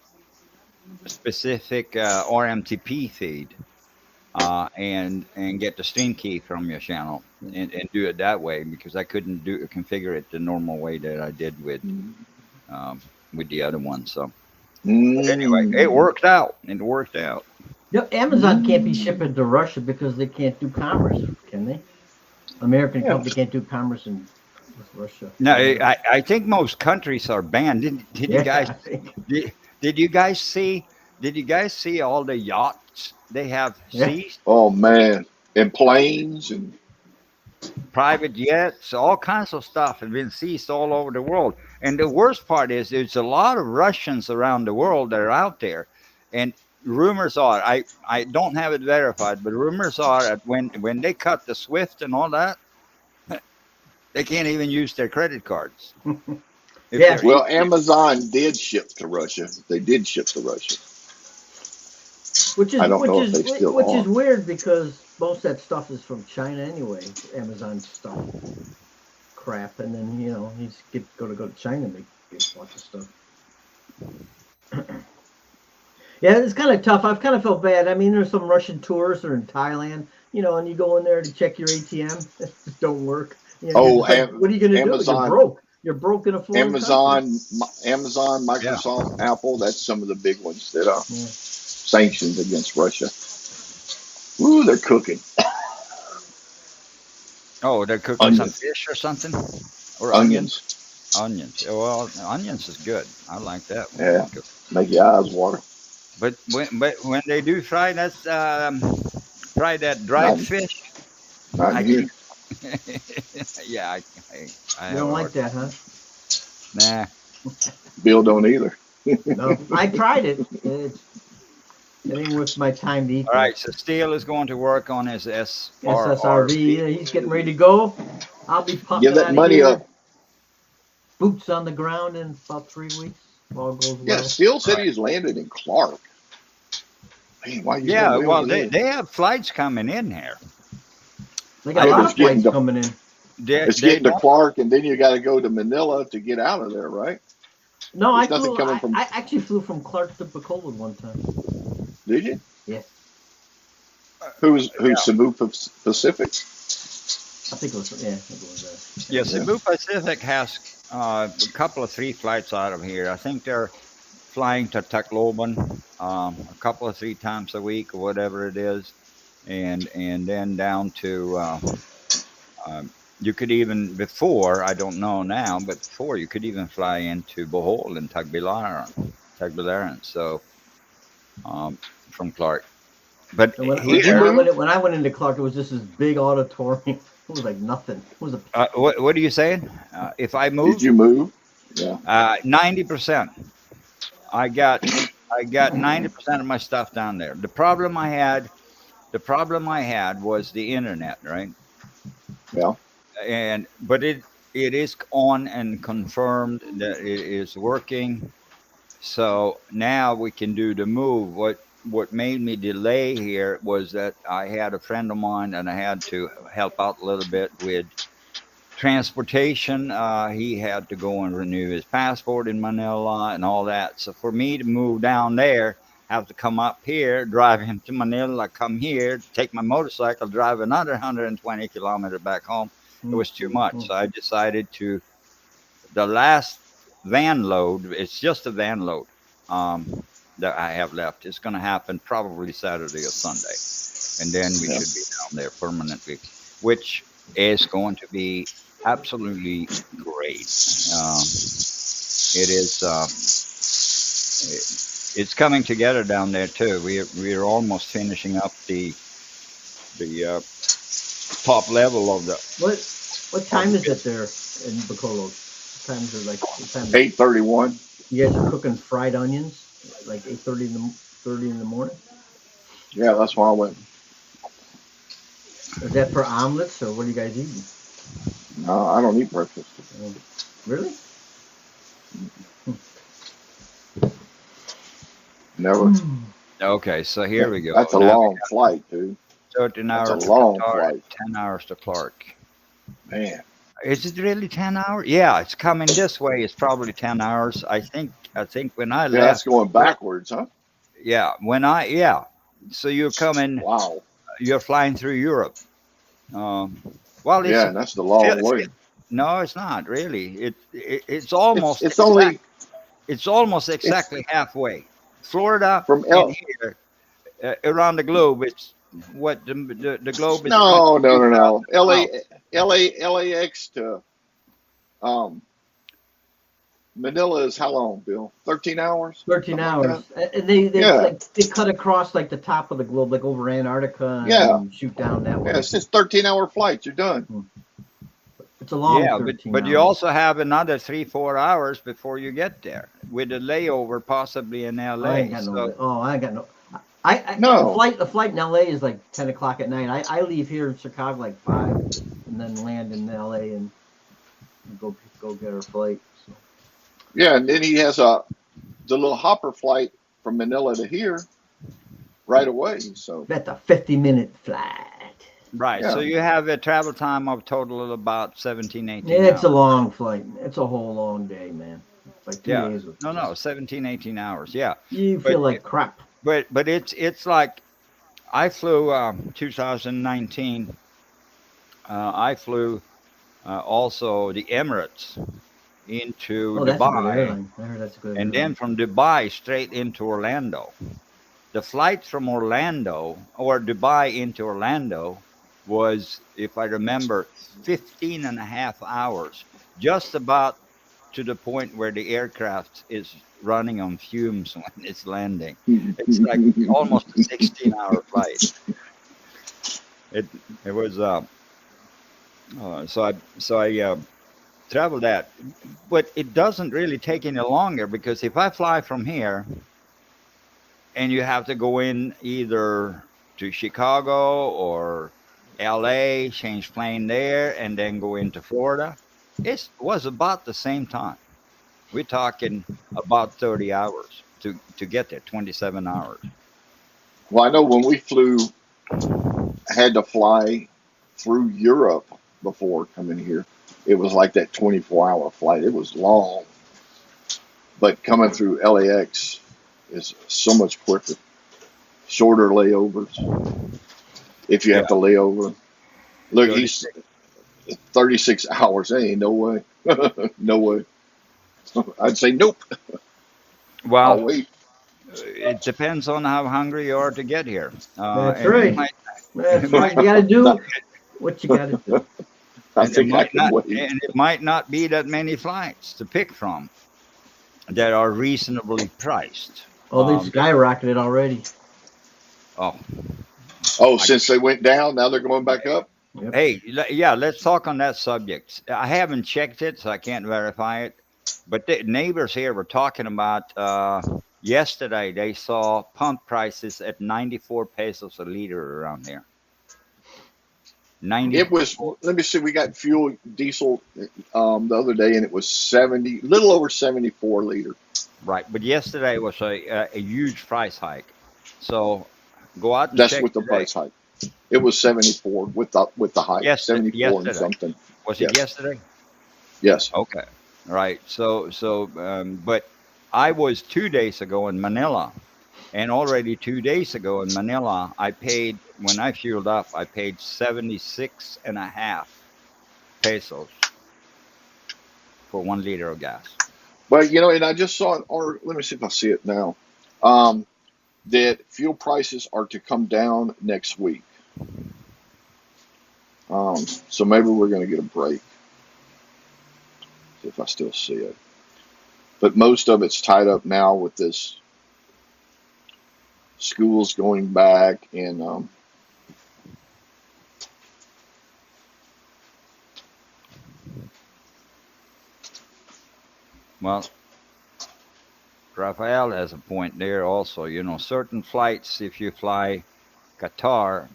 Speaker 1: specific RMTP feed and get the stream key from your channel and do it that way because I couldn't do configure it the normal way that I did um, with the other one. So anyway, it
Speaker 2: Mm.
Speaker 1: worked out. It worked out.
Speaker 3: Amazon can't be
Speaker 2: Mm.
Speaker 3: shipping to Russia because they can't do commerce, can they? American
Speaker 2: Yeah.
Speaker 3: company can't do commerce with Russia.
Speaker 1: No,
Speaker 3: So they're
Speaker 1: I think most countries are banned. Did you
Speaker 3: yeah,
Speaker 1: guys
Speaker 3: I think
Speaker 1: did you guys see did you guys see all the yachts they have
Speaker 3: yeah.
Speaker 1: seized?
Speaker 2: Oh man. And planes and
Speaker 1: Private jets, all kinds of stuff have been seized all over the world. And the worst part is there's a lot of Russians around the world that are out there. And rumors are, I don't have it verified, but rumors are that when they cut the SWIFT and all that, they can't even use their credit cards. If
Speaker 3: Yeah,
Speaker 1: they're
Speaker 2: well,
Speaker 1: easy.
Speaker 2: Amazon did ship to Russia. They did ship to Russia.
Speaker 3: which
Speaker 2: I
Speaker 3: is
Speaker 2: don't
Speaker 3: which
Speaker 2: know if
Speaker 3: is
Speaker 2: they still
Speaker 3: which is
Speaker 2: are.
Speaker 3: weird because most of that stuff is from China anyway. Amazon stuff, crap, and then you just go to China and they get a bunch of stuff. Yeah, it's kind of tough. I've kind of felt bad. I mean, there's some Russian tourists that are in Thailand, and you go in there to check your ATM, it just don't work. You're
Speaker 2: Oh,
Speaker 3: just like, what are you going to do? You're
Speaker 2: Amazon,
Speaker 3: broke. You're broke in a foreign country.
Speaker 2: Amazon,
Speaker 1: Yeah.
Speaker 2: Microsoft, Apple. That's some of the big ones that are
Speaker 3: Yeah.
Speaker 2: sanctions against Russia. Ooh, they're cooking
Speaker 1: Oh, they're cooking some
Speaker 2: onions,
Speaker 1: fish or something? Or onions?
Speaker 2: onions.
Speaker 1: Onions. Well, onions is good. I like that one.
Speaker 2: Yeah, make your eyes water.
Speaker 1: But when they do fry that dried
Speaker 2: Not,
Speaker 1: fish,
Speaker 2: not
Speaker 1: I
Speaker 2: in here.
Speaker 1: can't. Yeah, I
Speaker 3: You
Speaker 1: have
Speaker 3: don't
Speaker 1: a
Speaker 3: like
Speaker 1: hard.
Speaker 3: that, huh?
Speaker 1: Nah.
Speaker 2: Bill don't either.
Speaker 3: No, I tried it. It ain't worth my time to eat
Speaker 1: All right.
Speaker 3: that.
Speaker 1: So Steele is going to work on his SRRV.
Speaker 3: SSRV, he's getting ready to go. I'll be
Speaker 2: Give
Speaker 3: popping
Speaker 2: that
Speaker 3: out of
Speaker 2: money
Speaker 3: here,
Speaker 2: up.
Speaker 3: boots on the ground in about 3 weeks. If all goes
Speaker 2: Yeah,
Speaker 3: well.
Speaker 2: Steele
Speaker 1: All
Speaker 2: said
Speaker 1: right.
Speaker 2: he's landed in Clark. Man, why you going
Speaker 1: Yeah.
Speaker 2: way
Speaker 1: Well,
Speaker 2: over
Speaker 1: they
Speaker 2: there?
Speaker 1: they have flights coming in here.
Speaker 3: They got
Speaker 1: I
Speaker 3: a
Speaker 2: Yeah, but
Speaker 3: lot
Speaker 1: don't.
Speaker 2: it's
Speaker 3: of
Speaker 2: getting
Speaker 3: flights
Speaker 2: to
Speaker 3: coming in.
Speaker 1: They
Speaker 2: It's getting to
Speaker 1: don't.
Speaker 2: Clark, and then you got to go to Manila to get out of there, right?
Speaker 3: No, I
Speaker 2: There's nothing
Speaker 3: flew.
Speaker 2: coming
Speaker 3: I,
Speaker 2: from.
Speaker 3: I actually flew from Clark to Bacolod one time.
Speaker 2: Did you?
Speaker 3: Yes,
Speaker 2: Who's
Speaker 1: Yeah.
Speaker 2: Cebu Pacific?
Speaker 3: I think it was. Yeah, I think it was.
Speaker 1: Yeah.
Speaker 2: Yeah.
Speaker 1: Cebu Pacific has a couple of three flights out of here. I think they're flying to Tacloban a couple of three times a week or whatever it is, and then down to um, you could even before I don't know now, but before you could even fly into Bohol and Tagbilaran. So um, from Clark, but
Speaker 3: And when
Speaker 2: Did you
Speaker 1: here,
Speaker 2: move?
Speaker 3: when I went into Clark, it was just this big auditorium. It was like nothing. It was a
Speaker 1: what are you saying? If I
Speaker 2: Did
Speaker 1: moved,
Speaker 2: you move? Yeah.
Speaker 1: 90%. I got I got 90% of my stuff down there. The problem I had was the internet, right?
Speaker 2: Yeah.
Speaker 1: And but it is on and confirmed that it is working. So now we can do the move. what made me delay here was that I had a friend of mine and I had to help out a little bit with transportation. He had to go and renew his passport in Manila and all that. So for me to move down there, have to come up here, drive him to Manila, come here, take my motorcycle, drive another 120 kilometers back home. It was too much. So I decided to the last van load. It's just a van load that I have left. It's going to happen probably Saturday or Sunday, and then we
Speaker 2: Yeah.
Speaker 1: should be down there permanently, which is going to be absolutely great. It is. It's coming together down there too. We're almost finishing up the top level of the.
Speaker 3: What time is it there in Bacolod? What time is it? Like what time?
Speaker 2: 8:31.
Speaker 3: You guys are cooking fried onions, like 8:30 in the morning.
Speaker 2: Yeah, that's why I went.
Speaker 3: Is that for omelets or what are you guys eating?
Speaker 2: No, I don't eat breakfast.
Speaker 3: Really?
Speaker 2: Never.
Speaker 1: Okay, so here we go.
Speaker 2: That's a
Speaker 1: Now we
Speaker 2: long flight, dude.
Speaker 1: 13
Speaker 2: That's
Speaker 1: hours
Speaker 2: a
Speaker 1: to
Speaker 2: long
Speaker 1: Qatar,
Speaker 2: flight.
Speaker 1: 10 hours to Clark.
Speaker 2: Man.
Speaker 1: Is it really 10 hours? Yeah, it's coming this way. It's probably 10 hours. I think when I
Speaker 2: Yeah, that's
Speaker 1: left,
Speaker 2: going backwards, huh?
Speaker 1: yeah. So
Speaker 2: Wow.
Speaker 1: you're flying through Europe. Um, well,
Speaker 2: Yeah, and that's the long way.
Speaker 1: no, it's not really. It's
Speaker 2: It's
Speaker 1: almost
Speaker 2: it's only
Speaker 1: it's almost
Speaker 2: it's
Speaker 1: exactly halfway. Florida
Speaker 2: from
Speaker 1: and
Speaker 2: L.
Speaker 1: here, around the globe, it's what the globe is
Speaker 2: No, no, no,
Speaker 1: 22,000
Speaker 2: no. LA,
Speaker 1: miles.
Speaker 2: LAX to um Manila is how long, Bill? 13 hours?
Speaker 3: 13
Speaker 2: Something like that?
Speaker 3: hours. And they
Speaker 2: Yeah,
Speaker 3: like they cut across like the top of the globe, like over Antarctica, and
Speaker 2: yeah,
Speaker 3: then shoot down that
Speaker 2: yeah.
Speaker 3: way.
Speaker 2: It's just 13-hour flights. You're done.
Speaker 3: It's a long
Speaker 1: Yeah,
Speaker 3: 13
Speaker 1: but you
Speaker 3: hours.
Speaker 1: also have another 3 4 hours before you get there with a layover possibly in
Speaker 3: I ain't
Speaker 1: LA.
Speaker 3: got
Speaker 1: So
Speaker 3: no. Oh, I ain't got no. I
Speaker 2: No.
Speaker 3: the flight in LA is like 10 o'clock at night. I leave here in Chicago like 5, and then land in LA and go get our flight. So.
Speaker 2: Yeah, and then he has the little hopper flight from Manila to here right away. So
Speaker 3: That's a 50-minute flight.
Speaker 1: right, so
Speaker 2: yeah,
Speaker 1: you have a travel time of total of about 17 18
Speaker 3: It's a
Speaker 1: hours.
Speaker 3: long flight. It's a whole long day, man. It's like 2
Speaker 1: Yeah,
Speaker 3: days of
Speaker 1: no,
Speaker 3: just
Speaker 1: 17 18 hours. Yeah,
Speaker 3: you
Speaker 1: but
Speaker 3: feel like crap.
Speaker 1: it's like I flew 2019. I flew also the Emirates into
Speaker 3: Oh, that's a good
Speaker 1: Dubai,
Speaker 3: airline. I heard that's a good
Speaker 1: and then
Speaker 3: airline.
Speaker 1: from Dubai straight into Orlando. The flight from Orlando or Dubai into Orlando was, if I remember, 15 and a half hours, just about to the point where the aircraft is running on fumes when it's landing. It's like almost a 16-hour flight. It it was so I traveled that, but it doesn't really take any longer because if I fly from here and you have to go in either to Chicago or LA, change plane there, and then go into Florida. It was about the same time. We're talking about 30 hours to get there, 27 hours.
Speaker 2: well, I know when we flew, I had to fly through Europe before coming here. It was like that 24-hour flight. It was long, but coming through LAX is so much quicker. Shorter layovers if you
Speaker 1: Yeah,
Speaker 2: have to lay over. Look, he's
Speaker 1: 36.
Speaker 2: 36 hours. There ain't no way. No way. I'd say nope. I'll
Speaker 1: Well,
Speaker 2: wait.
Speaker 1: it depends on how hungry you are to get here.
Speaker 3: That's
Speaker 1: And it
Speaker 3: right.
Speaker 1: might, it
Speaker 3: That's
Speaker 1: might,
Speaker 3: right. You got to
Speaker 2: No,
Speaker 3: do what you got to do.
Speaker 2: I
Speaker 1: and it
Speaker 2: think I
Speaker 1: might
Speaker 2: can
Speaker 1: not,
Speaker 2: wait.
Speaker 1: and it might not be that many flights to pick from that are reasonably priced.
Speaker 3: Oh, they
Speaker 1: Um,
Speaker 3: skyrocketed already.
Speaker 1: oh,
Speaker 2: Oh,
Speaker 1: I
Speaker 2: since they went down, now they're going back up.
Speaker 3: Yep.
Speaker 1: Hey, yeah, let's talk on that subject. I haven't checked it, so I can't verify it. But the neighbors here were talking about yesterday they saw pump prices at 94 pesos a liter around here.
Speaker 2: It was.
Speaker 1: 94.
Speaker 2: Let me see. We got fuel diesel the other day, and it was 70, little over 74 liter.
Speaker 1: Right. But yesterday was a huge price hike. So go out and
Speaker 2: That's
Speaker 1: check
Speaker 2: with the
Speaker 1: today.
Speaker 2: price hike. It was 74 with the hike,
Speaker 1: Yes,
Speaker 2: 74 and
Speaker 1: yesterday.
Speaker 2: something.
Speaker 1: Was it
Speaker 2: Yes,
Speaker 1: yesterday?
Speaker 2: yes.
Speaker 1: Okay. Right. But I was 2 days ago in Manila, and already 2 days ago in Manila, I paid, when I fueled up, I paid 76 and a half pesos for 1 liter of gas.
Speaker 2: But and I just saw or let me see if I see it now. Um, that fuel prices are to come down next week. So maybe we're going to get a break if I still see it. But most of it's tied up now with this schools going back and
Speaker 1: Well, Rafael has a point there also. Certain flights, if you fly Qatar,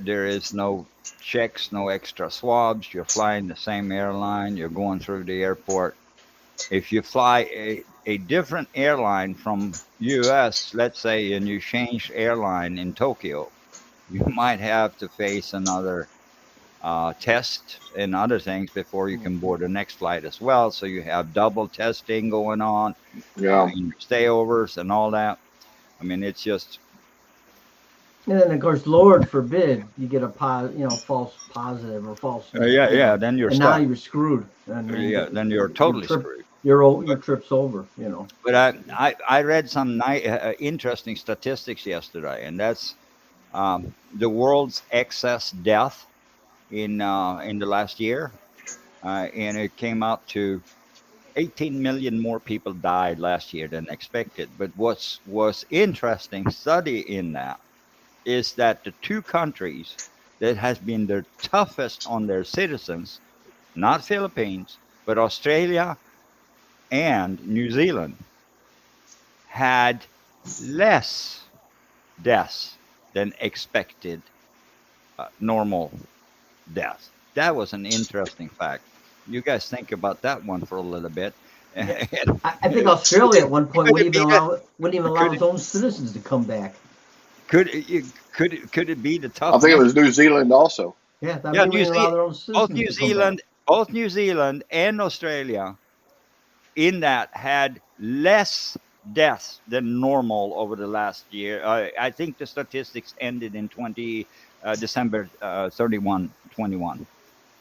Speaker 1: there is no checks, no extra swabs. You're flying the same airline. You're going through the airport. If you fly a different airline from U.S., let's say, and you change airline in Tokyo, you might have to face another test and other things before you can board the next flight as well. So you have double testing going on,
Speaker 2: yeah,
Speaker 1: in your stayovers and all that. I mean, it's just
Speaker 3: And then of course, Lord forbid you get a false positive or false,
Speaker 1: yeah, yeah. Then you're
Speaker 3: and now
Speaker 1: stuck.
Speaker 3: you're screwed. And then
Speaker 1: Yeah, then you're
Speaker 3: your
Speaker 1: totally
Speaker 3: trip,
Speaker 1: screwed.
Speaker 3: your trip's over.
Speaker 1: But I read some interesting statistics yesterday, and that's the world's excess death in the last year, and it came out to 18 million more people died last year than expected. But what's was interesting study in that is that the two countries that has been the toughest on their citizens, not Philippines, but Australia and New Zealand, had less deaths than expected normal deaths. That was an interesting fact. You guys think about that one for a little bit.
Speaker 3: Yeah,
Speaker 1: And
Speaker 3: I think Australia at one point
Speaker 1: could it be that?
Speaker 3: wouldn't even allow
Speaker 1: Could
Speaker 3: its
Speaker 1: it
Speaker 3: own citizens to come back.
Speaker 1: could it be the
Speaker 2: I think it
Speaker 1: toughness?
Speaker 2: was New Zealand also.
Speaker 3: Yeah, that
Speaker 1: Yeah,
Speaker 3: they wouldn't allow their own
Speaker 1: both
Speaker 3: citizens
Speaker 1: New
Speaker 3: to come back.
Speaker 1: Zealand, both New Zealand and Australia in that had less deaths than normal over the last year. I think the statistics ended in December 31, 21.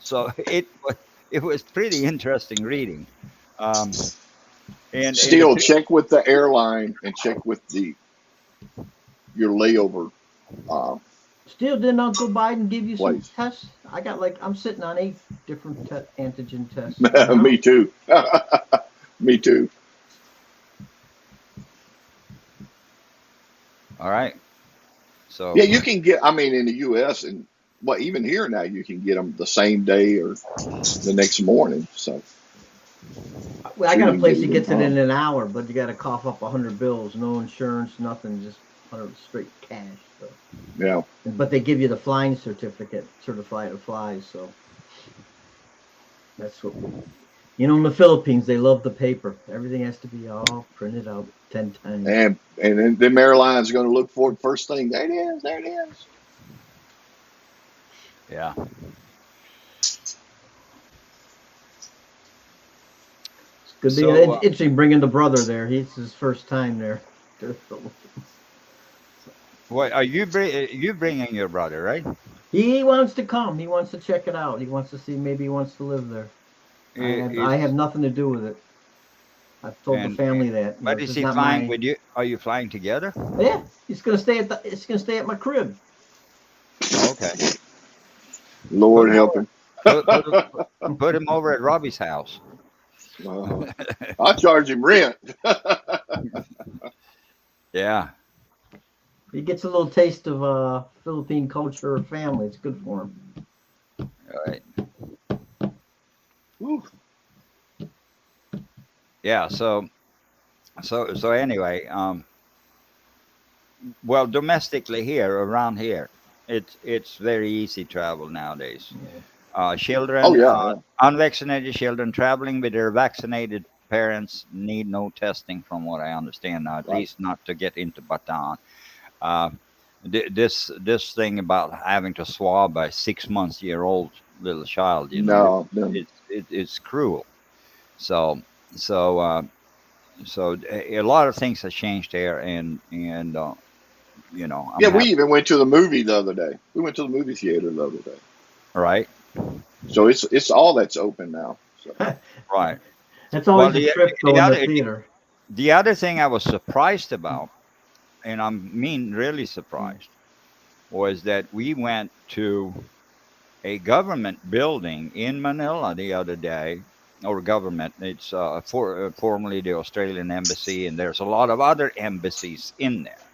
Speaker 1: So it was pretty interesting reading. Um, and the
Speaker 2: Still,
Speaker 1: two,
Speaker 2: check with the airline and check with the your layover uh,
Speaker 3: Still, didn't Uncle Biden give you some
Speaker 2: place.
Speaker 3: tests? I'm sitting on 8 different antigen tests right
Speaker 2: Me
Speaker 3: now.
Speaker 2: too. Me too.
Speaker 1: all right.
Speaker 2: Yeah,
Speaker 1: So
Speaker 2: you can get. I mean, in the U.S. and well, even here now, you can get them the same day or the next morning. So
Speaker 3: Well, I
Speaker 2: sure
Speaker 3: got
Speaker 2: you
Speaker 3: a
Speaker 2: can get
Speaker 3: place
Speaker 2: it
Speaker 3: that
Speaker 2: in
Speaker 3: gets it in
Speaker 2: time.
Speaker 3: an hour, but you got to cough up 100 bills, no insurance, nothing, just 100 straight cash. So,
Speaker 2: Yeah.
Speaker 3: but they give you the flying certificate, certified to fly. So that's what in the Philippines they love the paper. Everything has to be all printed out 10 times.
Speaker 2: And then them airlines are going to look for it first thing. There it is. There it is.
Speaker 1: yeah.
Speaker 3: It's good being
Speaker 1: So
Speaker 3: interesting bringing the brother there. He's his first time there to the Philippines.
Speaker 1: what are you bringing your brother, right?
Speaker 3: He wants to come. He wants to check it out. He wants to see. Maybe he wants to live there. I have
Speaker 1: Is
Speaker 3: nothing to do with it. I've told the
Speaker 1: and
Speaker 3: family that
Speaker 1: but
Speaker 3: this
Speaker 1: is
Speaker 3: is
Speaker 1: he
Speaker 3: not
Speaker 1: flying
Speaker 3: my.
Speaker 1: with you? Are you flying together?
Speaker 3: Yeah, he's gonna stay at the. It's gonna stay at my crib.
Speaker 1: Okay. Put
Speaker 2: Lord
Speaker 1: him
Speaker 2: help
Speaker 1: over.
Speaker 2: him.
Speaker 1: Put him over at Robbie's house.
Speaker 2: uh, I charge him rent.
Speaker 1: Yeah.
Speaker 3: He gets a little taste of Philippine culture or family. It's good for him.
Speaker 1: All right.
Speaker 2: Whew.
Speaker 1: Yeah. So anyway, well, domestically here, around here, it's very easy travel nowadays.
Speaker 3: Yeah.
Speaker 2: Oh
Speaker 1: Children,
Speaker 2: yeah, yeah.
Speaker 1: unvaccinated children traveling with their vaccinated parents need no testing, from what I understand now, at
Speaker 2: Right.
Speaker 1: least not to get into Bataan. Uh, this thing about having to swab a 6 month old little child,
Speaker 2: No, no.
Speaker 1: it's cruel. So so a lot of things have changed there, and I'm
Speaker 2: Yeah, we
Speaker 1: happy.
Speaker 2: even went to the movie the other day. We went to the movie theater the other day.
Speaker 1: Right,
Speaker 2: So it's all that's open now. So
Speaker 1: right.
Speaker 3: That's
Speaker 1: Well,
Speaker 3: always a trip
Speaker 1: the
Speaker 3: going to
Speaker 1: other
Speaker 3: theater.
Speaker 1: the other thing I was surprised about, and I mean really
Speaker 3: Mm.
Speaker 1: surprised, was that we went to a government building in Manila the other day, or government. It's formerly the Australian embassy, and there's a lot of other embassies in there.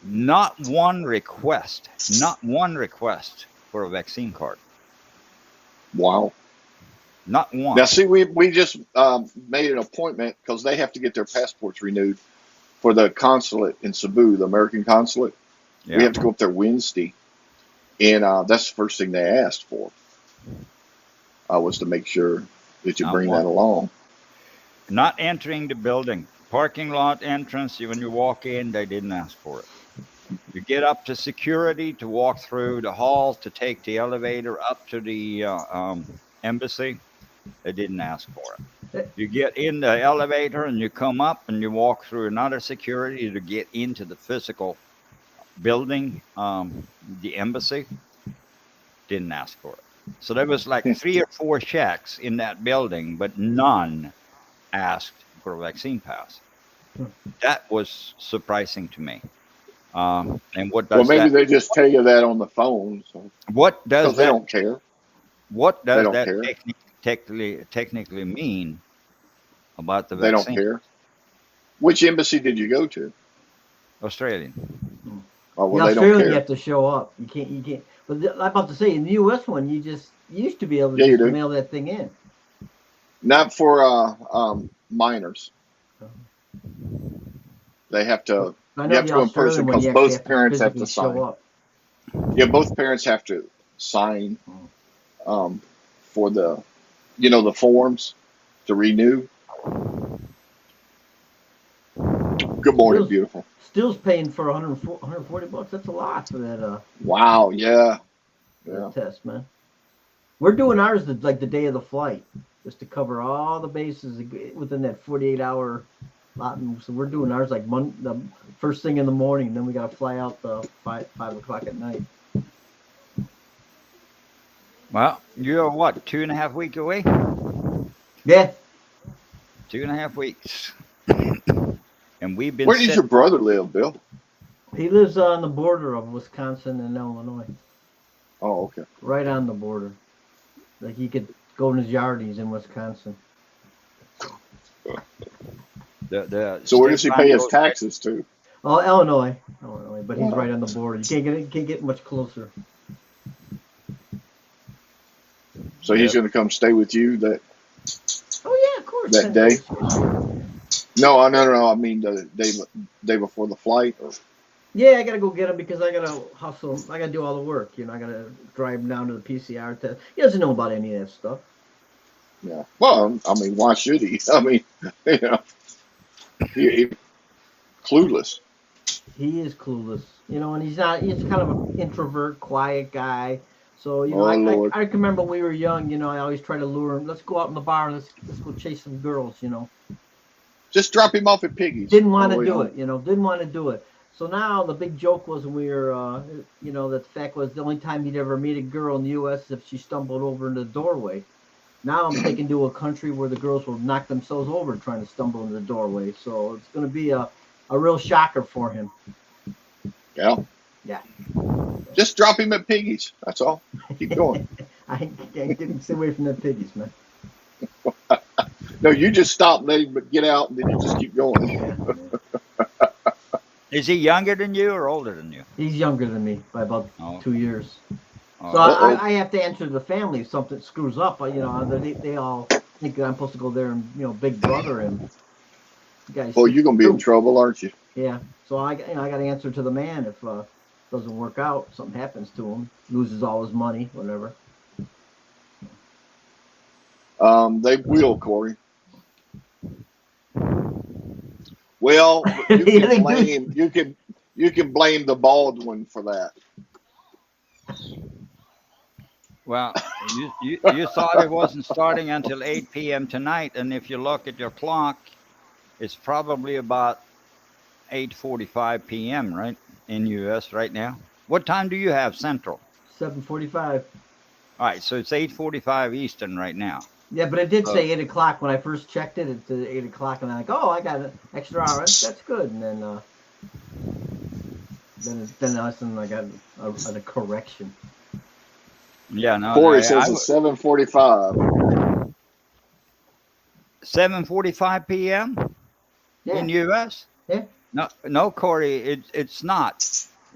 Speaker 1: Not one request for a vaccine card.
Speaker 2: wow.
Speaker 1: Not
Speaker 2: Now
Speaker 1: one.
Speaker 2: see, we just made an appointment because they have to get their passports renewed for the consulate in Cebu, the American consulate. We
Speaker 1: Yeah.
Speaker 2: have to go up there Wednesday, and that's the first thing they asked for was to make sure that you
Speaker 1: Not
Speaker 2: bring
Speaker 1: one.
Speaker 2: that along.
Speaker 1: Not entering the building. Parking lot entrance, when you walk in, they didn't ask for it. You get up to security to walk through the hall to take the elevator up to the embassy. They didn't ask for it.
Speaker 3: Eh,
Speaker 1: You get in the elevator and you come up and you walk through another security to get into the physical building, the embassy. Didn't ask for it. So there was like three or four checks in that building, but none asked for a vaccine pass. That was surprising to me. And what
Speaker 2: Well,
Speaker 1: does
Speaker 2: maybe
Speaker 1: that?
Speaker 2: they just tell you that on the phone, so
Speaker 1: What does
Speaker 2: because they
Speaker 1: that?
Speaker 2: don't care.
Speaker 1: What
Speaker 2: They
Speaker 1: does
Speaker 2: don't
Speaker 1: that
Speaker 2: care.
Speaker 1: technically mean about the
Speaker 2: They don't
Speaker 1: vaccine?
Speaker 2: care. Which embassy did you go to?
Speaker 1: Australian.
Speaker 2: Oh,
Speaker 3: The
Speaker 2: well, they don't
Speaker 3: Australian, you
Speaker 2: care.
Speaker 3: have to show up. You can't. But I'm about to say, in the U.S. one, you used to be able to
Speaker 2: Yeah, you
Speaker 3: just
Speaker 2: do.
Speaker 3: mail that thing in.
Speaker 2: Not for minors. They have
Speaker 3: But
Speaker 2: to.
Speaker 3: I
Speaker 2: You
Speaker 3: know
Speaker 2: have
Speaker 3: the
Speaker 2: to go in person
Speaker 3: Australian one,
Speaker 2: because
Speaker 3: you actually
Speaker 2: both
Speaker 3: have to
Speaker 2: parents have to
Speaker 3: physically show
Speaker 2: sign.
Speaker 3: up.
Speaker 2: Yeah, both parents have to sign um, for the forms to renew. Good morning,
Speaker 3: Still's
Speaker 2: beautiful.
Speaker 3: Still's paying for 140 bucks. That's a lot for
Speaker 2: Wow. Yeah.
Speaker 3: that
Speaker 2: Yeah.
Speaker 3: test, man. We're doing ours like the day of the flight, just to cover all the bases within that 48-hour lot. So we're doing ours like the first thing in the morning. Then we got to fly out the 5 o'clock at night.
Speaker 1: Well, you're what, 2.5 weeks away?
Speaker 3: Yeah,
Speaker 1: 2.5 weeks. And we've been
Speaker 2: Where does
Speaker 1: sitting.
Speaker 2: your brother live, Bill?
Speaker 3: he lives on the border of Wisconsin and Illinois,
Speaker 2: Oh, okay.
Speaker 3: right on the border. Like he could go in his yard. He's in Wisconsin.
Speaker 1: The
Speaker 2: So where
Speaker 1: state
Speaker 2: does he
Speaker 1: line
Speaker 2: pay his
Speaker 1: goes right.
Speaker 2: taxes to?
Speaker 3: Oh, Illinois, but he's
Speaker 2: Oh.
Speaker 3: right on the border. You can't get much closer.
Speaker 2: So he's
Speaker 1: Yep.
Speaker 2: going to come stay with you
Speaker 3: Oh yeah, of course.
Speaker 2: that day? No, no, no, no. I mean the day before the flight. Or
Speaker 3: Yeah, I gotta go get him because I gotta hustle. I gotta do all the work. I gotta drive him down to the PCR test. He doesn't know about any of that stuff.
Speaker 2: yeah. Well, I mean, why should he? I mean, you know, he clueless.
Speaker 3: He is clueless, and he's not. He's kind of an introvert, quiet guy. So
Speaker 2: Oh Lord.
Speaker 3: I can remember when we were young. I always try to lure him. Let's go out in the bar and let's go chase some girls.
Speaker 2: Just drop him off at Piggy's
Speaker 3: Didn't
Speaker 2: on
Speaker 3: want
Speaker 2: the
Speaker 3: to
Speaker 2: way
Speaker 3: do
Speaker 2: home.
Speaker 3: it. Didn't want to do it. So now the big joke was when we were, the fact was the only time he'd ever meet a girl in the U.S. is if she stumbled over in the doorway. Now I'm taking to a country where the girls will knock themselves over trying to stumble into the doorway. So it's going to be a real shocker for him.
Speaker 2: Yeah.
Speaker 3: Yeah.
Speaker 2: Just drop him at Piggy's. That's all. Keep going.
Speaker 3: I can't stay away from the piggies, man.
Speaker 2: No, you just stop, let him get out, and then you just keep going.
Speaker 3: Yeah.
Speaker 1: Is he younger than you or older than you?
Speaker 3: He's younger than me by about
Speaker 1: Oh,
Speaker 3: 2 years.
Speaker 1: oh,
Speaker 3: So
Speaker 2: Uh-oh.
Speaker 3: I have to answer to the family if something screws up. They all think that I'm supposed to go there and big brother him. Guys,
Speaker 2: Well, you're gonna be in trouble, aren't you?
Speaker 3: yeah. So I got to answer to the man if it doesn't work out, something happens to him, loses all his money, whatever.
Speaker 2: They will, Corey. Well, you
Speaker 3: Yeah,
Speaker 2: can
Speaker 3: they do.
Speaker 2: blame you can blame the Baldwin for that.
Speaker 1: Well, you thought it wasn't starting until 8 p.m. tonight, and if you look at your clock, it's probably about 8:45 p.m. right in U.S. right now. What time do you have Central?
Speaker 3: 7:45.
Speaker 1: All right, so it's 8:45 Eastern right now.
Speaker 3: Yeah, but it did
Speaker 1: Uh,
Speaker 3: say 8 o'clock when I first checked it. It's 8 o'clock, and I'm like, oh, I got an extra hour. That's good. And then all of a sudden I got a correction.
Speaker 1: yeah, no,
Speaker 2: Corey says it's 7:45.
Speaker 1: 7:45 p.m.
Speaker 3: Yeah,
Speaker 1: in U.S.
Speaker 3: yeah.
Speaker 1: No, no, Corey, it's not.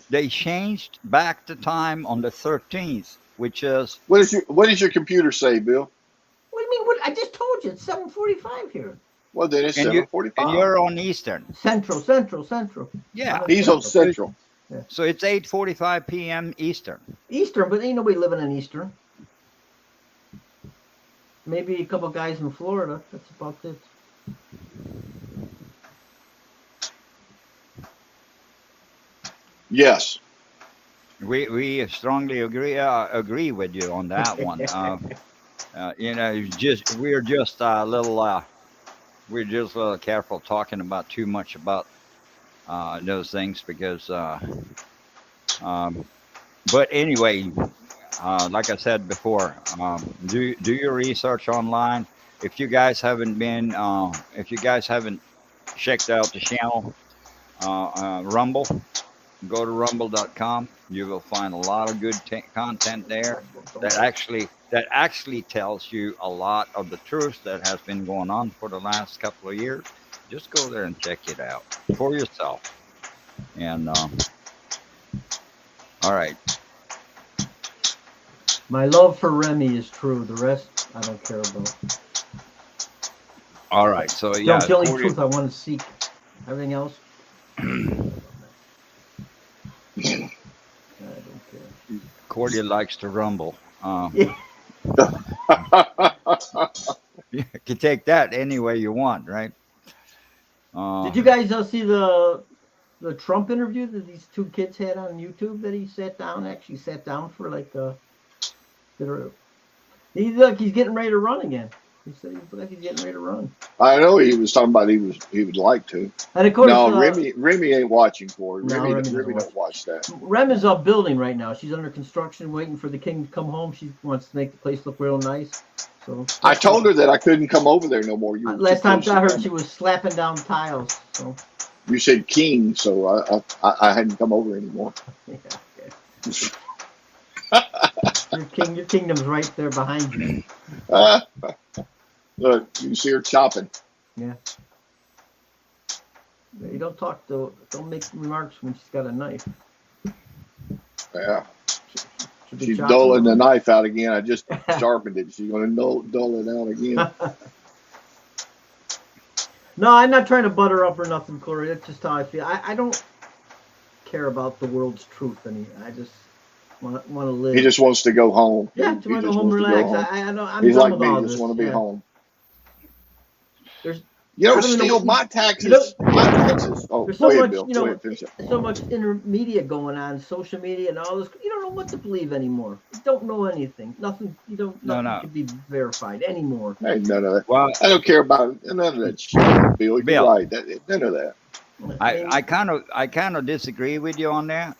Speaker 1: They changed back the time on the 13th, which is
Speaker 2: What does your computer say, Bill?
Speaker 3: What do you mean? What I just told you? It's 7:45 here.
Speaker 2: Well, then it's
Speaker 1: and you
Speaker 2: seven
Speaker 1: and
Speaker 2: forty-five.
Speaker 1: you're on Eastern.
Speaker 3: Central. I'm
Speaker 1: Yeah,
Speaker 3: on
Speaker 2: He's on
Speaker 3: Central.
Speaker 1: so,
Speaker 2: Central.
Speaker 3: Yeah.
Speaker 1: so it's 8:45 p.m. Eastern.
Speaker 3: Eastern, but ain't nobody living in Eastern. Maybe a couple guys in Florida. That's about it.
Speaker 2: Yes.
Speaker 1: We strongly agree with you on that one. Just we're just a little careful talking about too much about those things because um, but anyway, like I said before, do your research online. If you guys haven't checked out the channel, Rumble, go to rumble.com. You will find a lot of good content there that actually tells you a lot of the truth that has been going on for the last couple of years. Just go there and check it out for yourself. And all right,
Speaker 3: My love for Remy is true. The rest I don't care about.
Speaker 1: all right. So
Speaker 3: The
Speaker 1: yeah,
Speaker 3: only
Speaker 1: Cordy,
Speaker 3: truth I want to seek. Everything else, I don't care.
Speaker 1: Cordy likes to rumble.
Speaker 3: Yeah.
Speaker 1: You can take that any way you want, right?
Speaker 3: Did you guys see the Trump interview that these two kids had on YouTube that he sat down? Actually, sat down for like he's getting ready to run again. He said he looks like he's getting ready to run.
Speaker 2: I know he was talking about he would like to.
Speaker 3: And of course,
Speaker 2: No, Remy ain't watching for it.
Speaker 3: no,
Speaker 2: Remy
Speaker 3: Remy doesn't
Speaker 2: Remy
Speaker 3: watch.
Speaker 2: don't watch that.
Speaker 3: Rem is up building right now. She's under construction, waiting for the king to come home. She wants to make the place look real nice. So
Speaker 2: I told her that I couldn't come over there no more. You were too
Speaker 3: last time
Speaker 2: close to
Speaker 3: I heard,
Speaker 2: coming.
Speaker 3: she was slapping down tiles. So
Speaker 2: You said king, so I hadn't come over anymore.
Speaker 3: yeah, your kingdom's right there behind you.
Speaker 2: Look, you can see her chopping.
Speaker 3: Yeah. You don't talk to, don't make remarks when she's got a knife.
Speaker 2: Yeah,
Speaker 3: Should be
Speaker 2: she's
Speaker 3: chopping
Speaker 2: dulling the
Speaker 3: them.
Speaker 2: knife out again. I just sharpened it. She's going to dull it out again.
Speaker 3: No, I'm not trying to butter up or nothing, Corey. That's just how I feel. I don't care about the world's truth anymore. I just want to live.
Speaker 2: He just wants to go home.
Speaker 3: Yeah,
Speaker 2: He
Speaker 3: to want to
Speaker 2: just
Speaker 3: go home,
Speaker 2: wants to go
Speaker 3: relax.
Speaker 2: home.
Speaker 3: I know, I'm
Speaker 2: He's
Speaker 3: done
Speaker 2: like
Speaker 3: with
Speaker 2: me,
Speaker 3: all
Speaker 2: just
Speaker 3: this.
Speaker 2: want to be
Speaker 3: Yeah.
Speaker 2: home.
Speaker 3: There's
Speaker 2: You
Speaker 3: I
Speaker 2: know,
Speaker 3: don't even know
Speaker 2: steal
Speaker 3: what
Speaker 2: my
Speaker 3: you
Speaker 2: taxes.
Speaker 3: know.
Speaker 2: My taxes. Oh,
Speaker 3: There's
Speaker 2: go
Speaker 3: so
Speaker 2: ahead,
Speaker 3: much,
Speaker 2: Bill. Go ahead, finish it.
Speaker 3: so much intermediate going on, social media and all this. You don't know what to believe anymore. You don't know anything. Nothing. You don't.
Speaker 1: No,
Speaker 3: Nothing
Speaker 1: no.
Speaker 3: can be verified anymore.
Speaker 2: Hey, none of that.
Speaker 1: Well,
Speaker 2: I don't care about none of that shit, Bill. You're
Speaker 1: Bill,
Speaker 2: right. None of that.
Speaker 3: I
Speaker 1: I,
Speaker 3: mean,
Speaker 1: I kind of I kind of disagree with you on that.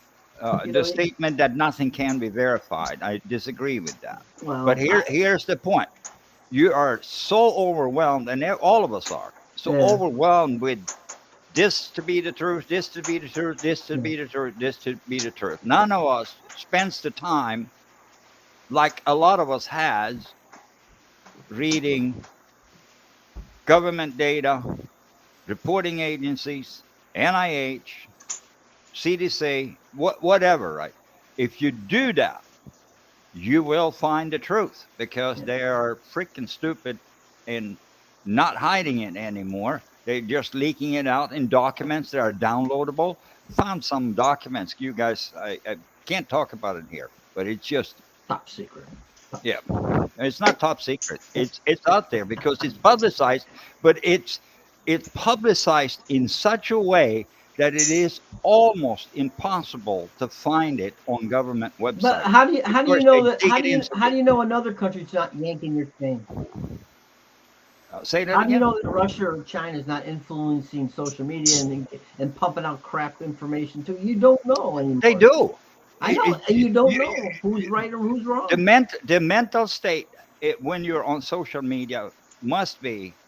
Speaker 3: you
Speaker 1: The
Speaker 3: know,
Speaker 1: statement that nothing can be verified, I disagree with that. But
Speaker 3: well,
Speaker 1: here's the point: you are so overwhelmed, and all of us are so
Speaker 3: yeah,
Speaker 1: overwhelmed with this to be the truth, this to be the truth, this to
Speaker 3: yeah,
Speaker 1: be the truth, this to be the truth. None of us spends the time like a lot of us has reading government data, reporting agencies, NIH, CDC, whatever, right? If you do that, you will find the truth because
Speaker 3: yeah.
Speaker 1: they are freaking stupid in not hiding it anymore. They're just leaking it out in documents that are downloadable. Found some documents, you guys, I can't talk about it here, but it's just,
Speaker 3: Top secret. Top
Speaker 1: yeah,
Speaker 3: secret.
Speaker 1: it's not top secret. It's out there because it's publicized, but it's it's publicized in such a way that it is almost impossible to find it on government
Speaker 3: But
Speaker 1: websites.
Speaker 3: how do you
Speaker 1: Because
Speaker 3: know
Speaker 1: they
Speaker 3: that
Speaker 1: dig it into
Speaker 3: how do you know another country's not yanking your chain?
Speaker 1: say that
Speaker 3: How do you
Speaker 1: again.
Speaker 3: know that Russia or China is not influencing social media and pumping out crap information too? You don't know
Speaker 1: They
Speaker 3: anymore.
Speaker 1: do.
Speaker 3: I know, and you don't
Speaker 1: You,
Speaker 3: know who's right or who's wrong.
Speaker 1: the mental state when you're on social media must be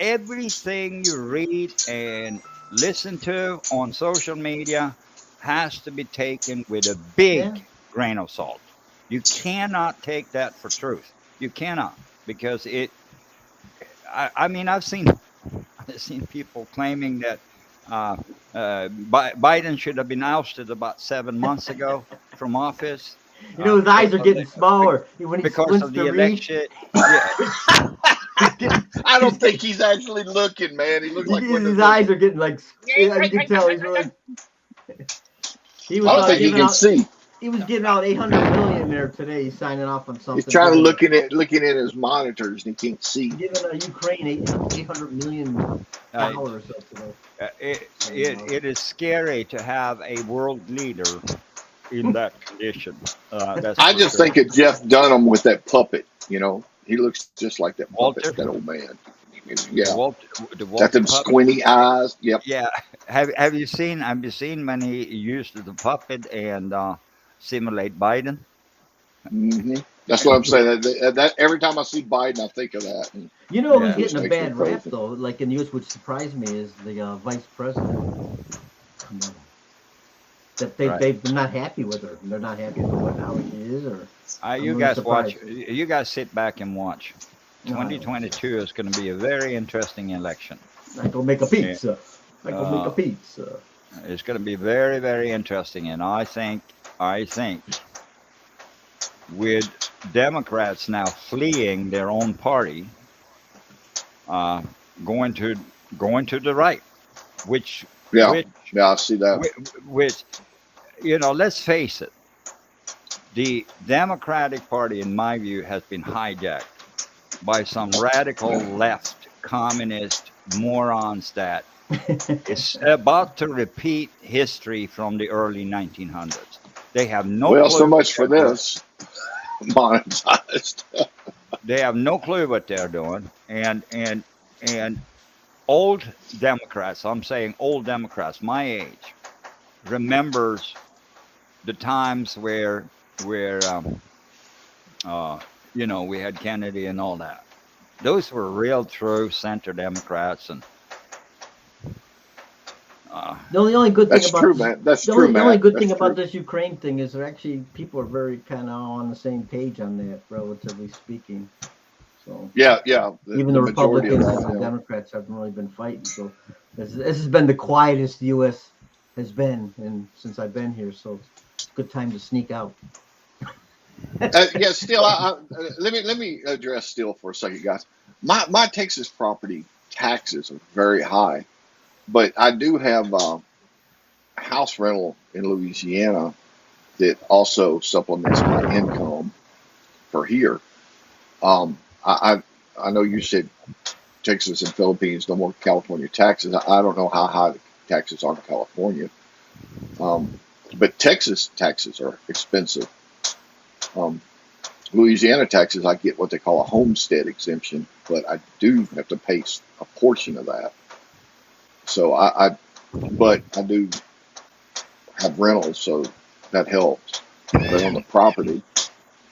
Speaker 1: everything you read and listen to on social media has to be taken with a
Speaker 3: Yeah.
Speaker 1: big grain of salt. You cannot take that for truth. You cannot because I mean, I've seen people claiming that uh, Biden should have been ousted about 7 months ago from office
Speaker 3: You know his
Speaker 1: because
Speaker 3: eyes are
Speaker 1: of
Speaker 3: getting
Speaker 1: the
Speaker 3: smaller when he
Speaker 1: because
Speaker 3: squints
Speaker 1: of
Speaker 3: to
Speaker 1: the
Speaker 3: read.
Speaker 1: election. Yeah,
Speaker 3: He's getting
Speaker 2: I
Speaker 3: he's
Speaker 2: don't
Speaker 3: get,
Speaker 2: think he's actually looking, man. He looks like one of
Speaker 3: his
Speaker 2: those little.
Speaker 3: eyes are getting like yeah, you can tell he's really he
Speaker 2: I
Speaker 3: was
Speaker 2: don't think he
Speaker 3: giving
Speaker 2: can
Speaker 3: out
Speaker 2: see.
Speaker 3: he was giving out 800 million there today. He's signing off on
Speaker 2: He's
Speaker 3: something
Speaker 2: trying to
Speaker 3: giving
Speaker 2: looking at his monitors and he can't see.
Speaker 3: Ukraine 800 million
Speaker 1: uh,
Speaker 3: dollars up today.
Speaker 1: it is scary to have a world leader in that condition. That's
Speaker 2: I
Speaker 1: for
Speaker 2: just
Speaker 1: sure.
Speaker 2: think of Jeff Dunham with that puppet. He looks just like that puppet,
Speaker 1: Walter,
Speaker 2: that old man.
Speaker 1: the
Speaker 2: Yeah,
Speaker 1: Walter, the
Speaker 2: got
Speaker 1: Walter
Speaker 2: them
Speaker 1: puppet.
Speaker 2: squinty eyes. Yep.
Speaker 1: Yeah, have you seen when he used the puppet and simulate Biden?
Speaker 2: That's what I'm saying. That every time I see Biden, I think of that, and
Speaker 3: You know who's
Speaker 1: Yeah,
Speaker 2: it just
Speaker 3: getting a
Speaker 2: makes me
Speaker 3: bad rap
Speaker 2: crazy.
Speaker 3: though, like in the U.S., which surprised me, is the vice president. Kamala. That
Speaker 1: right.
Speaker 3: they're not happy with her. They're not happy with what how she is, or I'm
Speaker 1: You
Speaker 3: really
Speaker 1: guys watch.
Speaker 3: surprised.
Speaker 1: You guys sit back and watch.
Speaker 3: No, I don't.
Speaker 1: 2022 is going to be a very interesting election.
Speaker 3: I go make a
Speaker 1: Yeah.
Speaker 3: pizza. I go make a
Speaker 1: Uh,
Speaker 3: pizza.
Speaker 1: it's going to be very, very interesting, and I think with Democrats now fleeing their own party, uh, going to going to the right, which
Speaker 2: Yeah,
Speaker 1: which
Speaker 2: yeah, I see that.
Speaker 1: which let's face it, the Democratic Party, in my view, has been hijacked by some radical left communist morons that is about to repeat history from the early 1900s. They have no
Speaker 2: Well, so
Speaker 1: clue what
Speaker 2: much for
Speaker 1: they're doing.
Speaker 2: this monetized.
Speaker 1: They have no clue what they're doing, and old Democrats. I'm saying old Democrats, my age, remembers the times where we had Kennedy and all that. Those were real true center Democrats, and uh,
Speaker 3: The only good thing
Speaker 2: That's
Speaker 3: about
Speaker 2: true,
Speaker 3: this,
Speaker 2: man. That's true,
Speaker 3: the only
Speaker 2: Matt.
Speaker 3: good
Speaker 2: That's
Speaker 3: thing about
Speaker 2: true.
Speaker 3: this Ukraine thing is that actually people are very kind of on the same page on that, relatively speaking. So
Speaker 2: Yeah, yeah. The,
Speaker 3: even
Speaker 2: the
Speaker 3: the
Speaker 2: majority of
Speaker 3: Republicans and
Speaker 2: that.
Speaker 3: the
Speaker 2: Yeah.
Speaker 3: Democrats haven't really been fighting. So this has been the quietest the U.S. has been, and since I've been here, so it's a good time to sneak out.
Speaker 2: Yeah. Still, let me address still for a second, guys. My Texas property taxes are very high, but I do have house rental in Louisiana that also supplements my income for here. Um, I know you said Texas and Philippines no more California taxes. I don't know how high the taxes are in California, um, but Texas taxes are expensive. Um, Louisiana taxes, I get what they call a homestead exemption, but I do have to pay a portion of that. So but I do have rentals, so that helps. But on the property,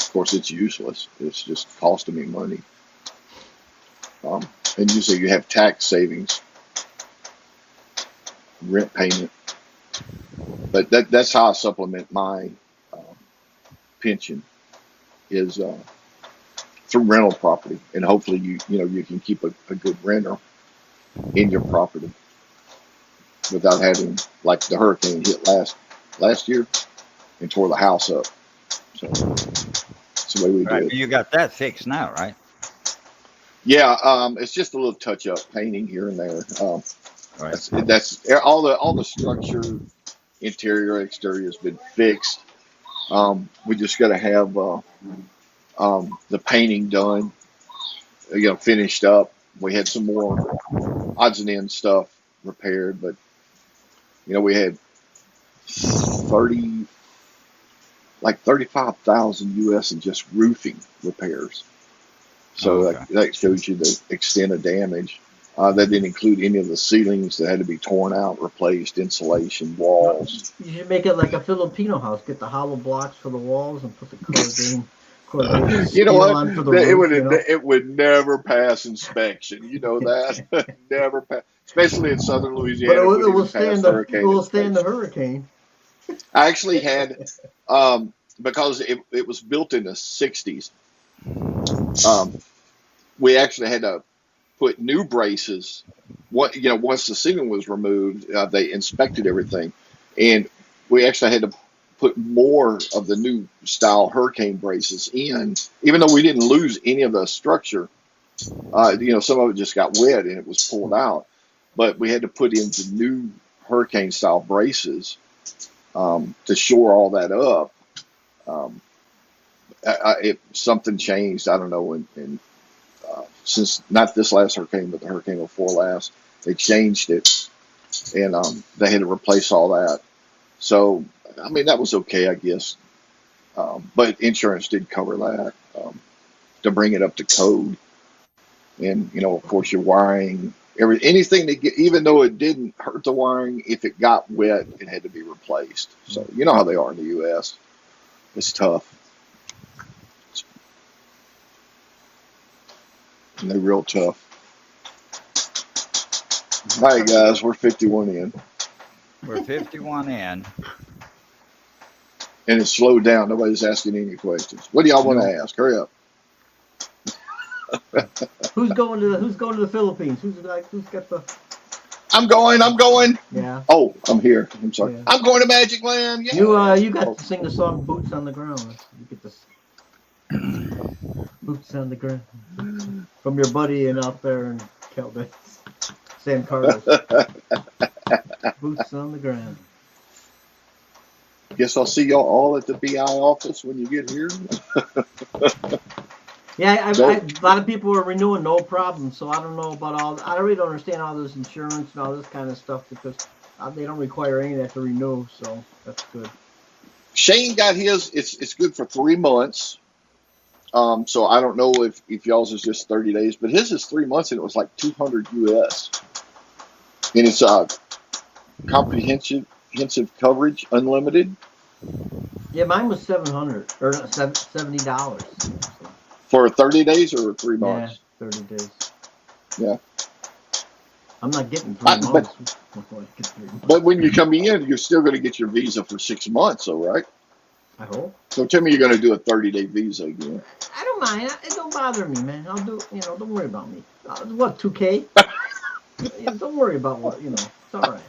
Speaker 2: of course, it's useless. It's just costing me money. Um, and usually you have tax savings, rent payment, but that's how I supplement my uh, pension is through rental property, and hopefully you can keep a good renter in your property without having like the hurricane hit last year and tore the house up. So that's the way we
Speaker 1: right,
Speaker 2: do it.
Speaker 1: you got that fixed now, right?
Speaker 2: Yeah, it's just a little touch up painting here and there.
Speaker 1: Right.
Speaker 2: That's all the structure, interior, exterior has been fixed. We just got to have the painting done, finished up. We had some more odds and ends stuff repaired, but we had 30, like 35,000 US in just roofing repairs. So
Speaker 1: Okay.
Speaker 2: that shows you the extent of damage. That didn't include any of the ceilings that had to be torn out, replaced, insulation, walls.
Speaker 3: You should make it like a Filipino house. Get the hollow blocks for the walls and put the corrugated
Speaker 2: You know
Speaker 3: steel
Speaker 2: what?
Speaker 3: on for the
Speaker 2: It
Speaker 3: roof.
Speaker 2: would
Speaker 3: You know?
Speaker 2: it would never pass inspection. You know that. Never pass, especially in southern
Speaker 3: But
Speaker 2: Louisiana. It
Speaker 3: it
Speaker 2: wouldn't
Speaker 3: will
Speaker 2: even pass
Speaker 3: stand the
Speaker 2: hurricane inspection.
Speaker 3: hurricane.
Speaker 2: I actually had, because it was built in the 60s, we actually had to put new braces. Once the ceiling was removed, they inspected everything, and we actually had to put more of the new style hurricane braces in, even though we didn't lose any of the structure. Some of it just got wet and it was pulled out, but we had to put in the new hurricane style braces to shore all that up. Something changed. I don't know. And since not this last hurricane, but the hurricane before last, they changed it, and they had to replace all that. So, I mean, that was okay, I guess. But insurance did cover that to bring it up to code. And of course, your wiring, anything that even though it didn't hurt the wiring, if it got wet, it had to be replaced. So you know how they are in the U.S. It's tough. And they're real tough. All right, guys, we're 51 in,
Speaker 1: We're 51 in.
Speaker 2: and it's slowed down. Nobody's asking any questions. What do y'all want to ask? Hurry up.
Speaker 3: Who's going to the Philippines? Who's got the?
Speaker 2: I'm going.
Speaker 3: Yeah.
Speaker 2: Oh, I'm here. I'm sorry.
Speaker 3: Yeah.
Speaker 2: I'm going to Magic Land. Yeah.
Speaker 3: You got to sing the song "Boots on the Ground." You get this. Boots on the ground from your buddy in out there in Caldas, San Carlos. Boots on the ground.
Speaker 2: Guess I'll see y'all all at the BI office when you get here.
Speaker 3: Yeah, a lot of people are renewing, no problem. So I don't know about all. I really don't understand all this insurance and all this kind of stuff because they don't require any of that to renew. So that's good.
Speaker 2: Shane got his. It's good for 3 months. So I don't know if y'all's is just 30 days, but his is 3 months and it was like 200 US. And it's comprehensive coverage, unlimited.
Speaker 3: Yeah, mine was $700 or $70.
Speaker 2: For 30 days or 3
Speaker 3: Yeah,
Speaker 2: months?
Speaker 3: 30 days.
Speaker 2: Yeah.
Speaker 3: I'm not getting 3
Speaker 2: But-
Speaker 3: months.
Speaker 2: But when you come in, you're still going to get your visa for 6 months, though, right?
Speaker 3: I hope.
Speaker 2: So tell me you're going to do a 30-day visa again.
Speaker 3: I don't mind. It don't bother me, man. I'll do. Don't worry about me. What 2K? Don't worry about what. It's all right.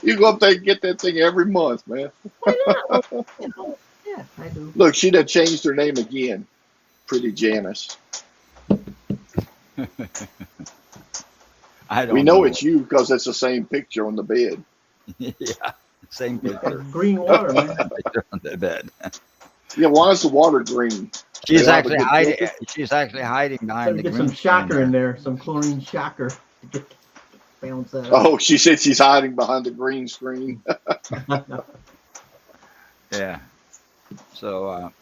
Speaker 2: You go up there and get that thing every month, man.
Speaker 3: Why not? Yeah, I do.
Speaker 2: Look, she done changed her name again. Pretty Janice.
Speaker 1: I don't
Speaker 2: We know it's you because it's the same picture on the bed.
Speaker 1: Yeah, same picture.
Speaker 3: Green water, man.
Speaker 1: Picture on the bed.
Speaker 2: Yeah, why is the water green?
Speaker 1: She's
Speaker 2: They have a
Speaker 1: actually
Speaker 2: good
Speaker 1: hiding.
Speaker 2: filter?
Speaker 1: She's actually hiding
Speaker 3: Gotta
Speaker 1: behind the
Speaker 3: get
Speaker 1: green
Speaker 3: some shocker
Speaker 1: screen
Speaker 3: in there, some chlorine shocker to get balance that out.
Speaker 2: Oh, she said she's hiding behind the green screen.
Speaker 1: Yeah. So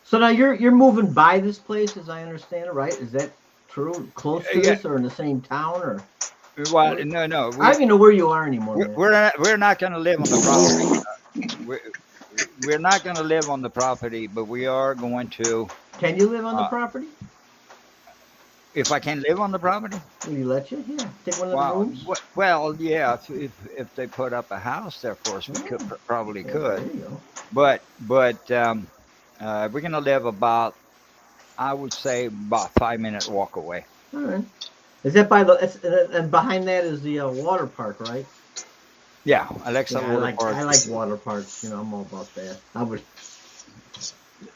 Speaker 3: So now you're moving by this place, as I understand it, right? Is that true? Close to
Speaker 1: Yeah.
Speaker 3: this, or in the same town, or
Speaker 1: well, no.
Speaker 3: I don't even know where you are anymore. Man.
Speaker 1: We're not going to live on the property. We're not going to live on the property, but we are going to.
Speaker 3: Can you live on the property?
Speaker 1: If I can live on the property,
Speaker 3: Will you let you? Yeah, take one of the
Speaker 1: well,
Speaker 3: rooms.
Speaker 1: well, yeah. If they put up a house there for us, we could probably
Speaker 3: Yeah,
Speaker 1: could.
Speaker 3: there you go.
Speaker 1: But we're going to live about, I would say, about 5-minute walk away.
Speaker 3: All right. Is that by the? And behind that is the water park, right?
Speaker 1: Yeah, Alexa
Speaker 3: Yeah,
Speaker 1: Water Park.
Speaker 3: I like water parks. I'm all about that. I would.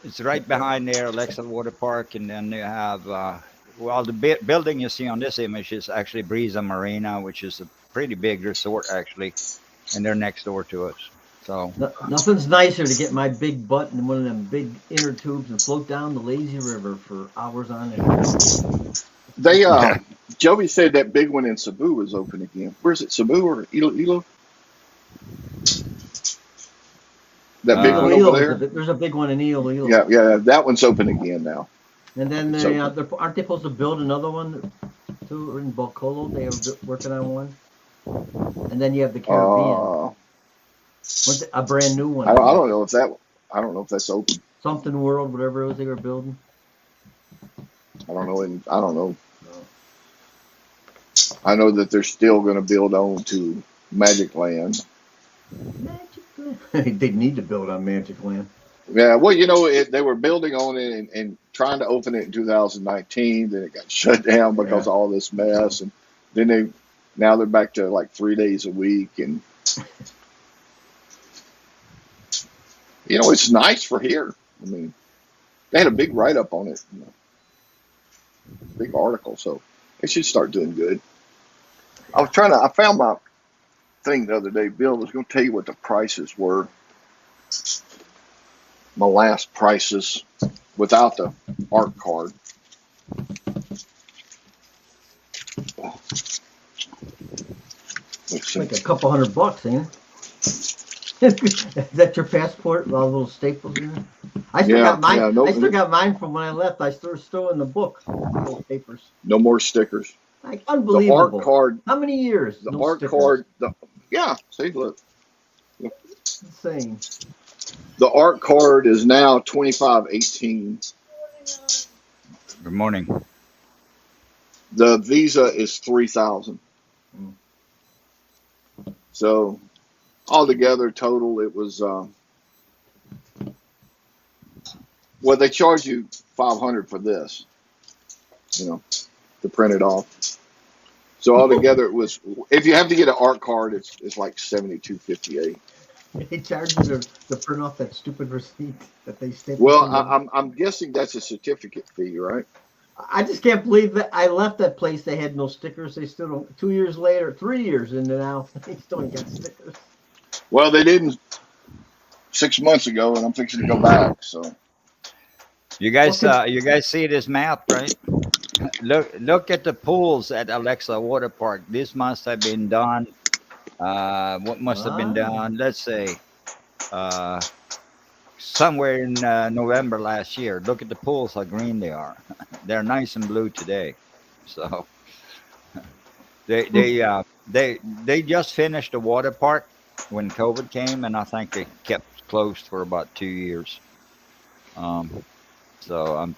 Speaker 1: It's right behind there, Alexa Water Park, and then you have, the building you see on this image is actually Breeza Marina, which is a pretty big resort, actually, and they're next door to us. So
Speaker 3: Nothing's nicer to get my big butt in one of them big inner tubes and float down the lazy river for hours on end.
Speaker 2: They Joey said that big one in Cebu is open again. Where's it, Cebu or Ilo? That big
Speaker 3: Ilo,
Speaker 2: one
Speaker 1: Uh,
Speaker 2: over
Speaker 3: Ilo
Speaker 2: there?
Speaker 3: there's a big one in Ilo, Ilo.
Speaker 2: Yeah, yeah, that one's open again now.
Speaker 3: And then
Speaker 2: It's open.
Speaker 3: aren't they supposed to build another one too in Bocolo? They are working on one. And then you have the Caribbean.
Speaker 2: Uh,
Speaker 3: A brand new one,
Speaker 2: I
Speaker 3: I
Speaker 2: don't, I
Speaker 3: guess.
Speaker 2: don't know if that, I don't know if that's open.
Speaker 3: Something World, whatever it was they were building.
Speaker 2: I don't know. And I don't know.
Speaker 3: No.
Speaker 2: I know that they're still going to build on to Magic Land.
Speaker 3: Magic Land. They need to build on Magic Land.
Speaker 2: Yeah, well, they were building on it and trying to open it in 2019. Then it got shut down because
Speaker 3: Yeah.
Speaker 2: of all this mess. And then now they're back to like 3 days a week. And, it's nice for here. I mean, they had a big write up on it, big article. So it should start doing good. I found my thing the other day, Bill. I was going to tell you what the prices were. My last prices without the art card.
Speaker 3: It's like a couple $100, ain't it? Is that your passport? With all the little staples in it? I still got mine.
Speaker 2: Yeah, no,
Speaker 3: I still got mine from when I left. I still in the book. Those papers.
Speaker 2: no more stickers.
Speaker 3: Like
Speaker 2: The
Speaker 3: unbelievable.
Speaker 2: art card,
Speaker 3: How many years?
Speaker 2: the
Speaker 3: No
Speaker 2: art
Speaker 3: stickers.
Speaker 2: card, yeah, see, look,
Speaker 3: Insane.
Speaker 2: the art card is now 25.18.
Speaker 1: Good morning.
Speaker 2: The Visa is 3,000.
Speaker 3: Mm.
Speaker 2: So altogether, total, it was well, they charge you 500 for this, to print it off. So altogether, it was, if you have to get an art card, it's like 72.58.
Speaker 3: They charge you to print off that stupid receipt that they staple.
Speaker 2: Well,
Speaker 3: to you.
Speaker 2: I'm guessing that's a certificate fee, right?
Speaker 3: I just can't believe that I left that place. They had no stickers. They still don't. 2 years later, 3 years into now, they still ain't got stickers.
Speaker 2: Well, they didn't 6 months ago, and I'm fixing to go back. So
Speaker 1: You guys see this map, right? Look at the pools at Alexa Water Park. This must have been done. What must have been done? Let's say somewhere in November last year. Look at the pools, how green they are. They're nice and blue today. So they just finished the water park when COVID came, and I think they kept closed for about 2 years. So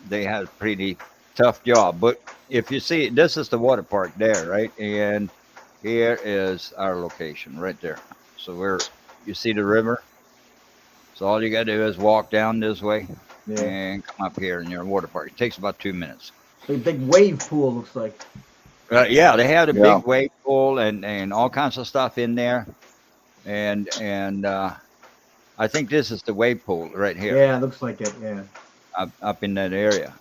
Speaker 1: they had a pretty tough job. But if you see, this is the water park there, right? And here is our location right there. So you see the river. So all you got to do is walk down this way and come up here in your water park. It takes about 2 minutes.
Speaker 3: A big wave pool looks like.
Speaker 1: Yeah, they had a
Speaker 2: yeah,
Speaker 1: big wave pool and all kinds of stuff in there. And I think this is the wave pool right here.
Speaker 3: Yeah, it looks like it. Yeah.
Speaker 1: Up in that area,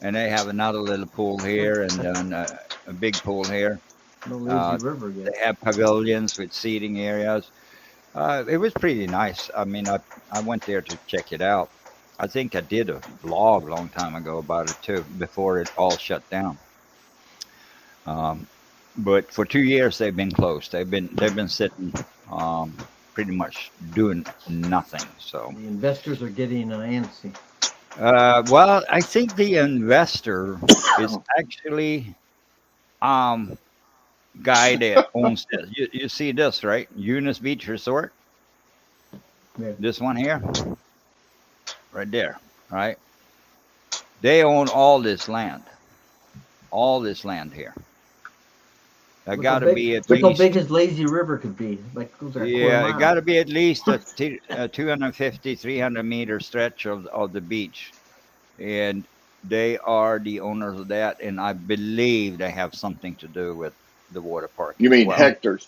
Speaker 1: and they have another little pool here, and then a big pool here.
Speaker 3: No lazy river yet.
Speaker 1: They have pavilions with seating areas. It was pretty nice. I mean, I went there to check it out. I think I did a vlog a long time ago about it too, before it all shut down. But for 2 years they've been closed. They've been sitting, pretty much doing nothing. So.
Speaker 3: The investors are getting antsy.
Speaker 1: Well, I think the investor is actually guy that owns this. You see this, right? Eunice Beach Resort.
Speaker 3: Yeah.
Speaker 1: This one here, right there, right? They own all this land here. That got to be at
Speaker 3: Look how
Speaker 1: least.
Speaker 3: big his lazy river could be. Like goes there a quarter
Speaker 1: Yeah, it
Speaker 3: mile.
Speaker 1: got to be at least a 250, 300-meter stretch of the beach. And they are the owners of that. And I believe they have something to do with the water park.
Speaker 2: you
Speaker 1: as
Speaker 2: mean
Speaker 1: well.
Speaker 2: hectares?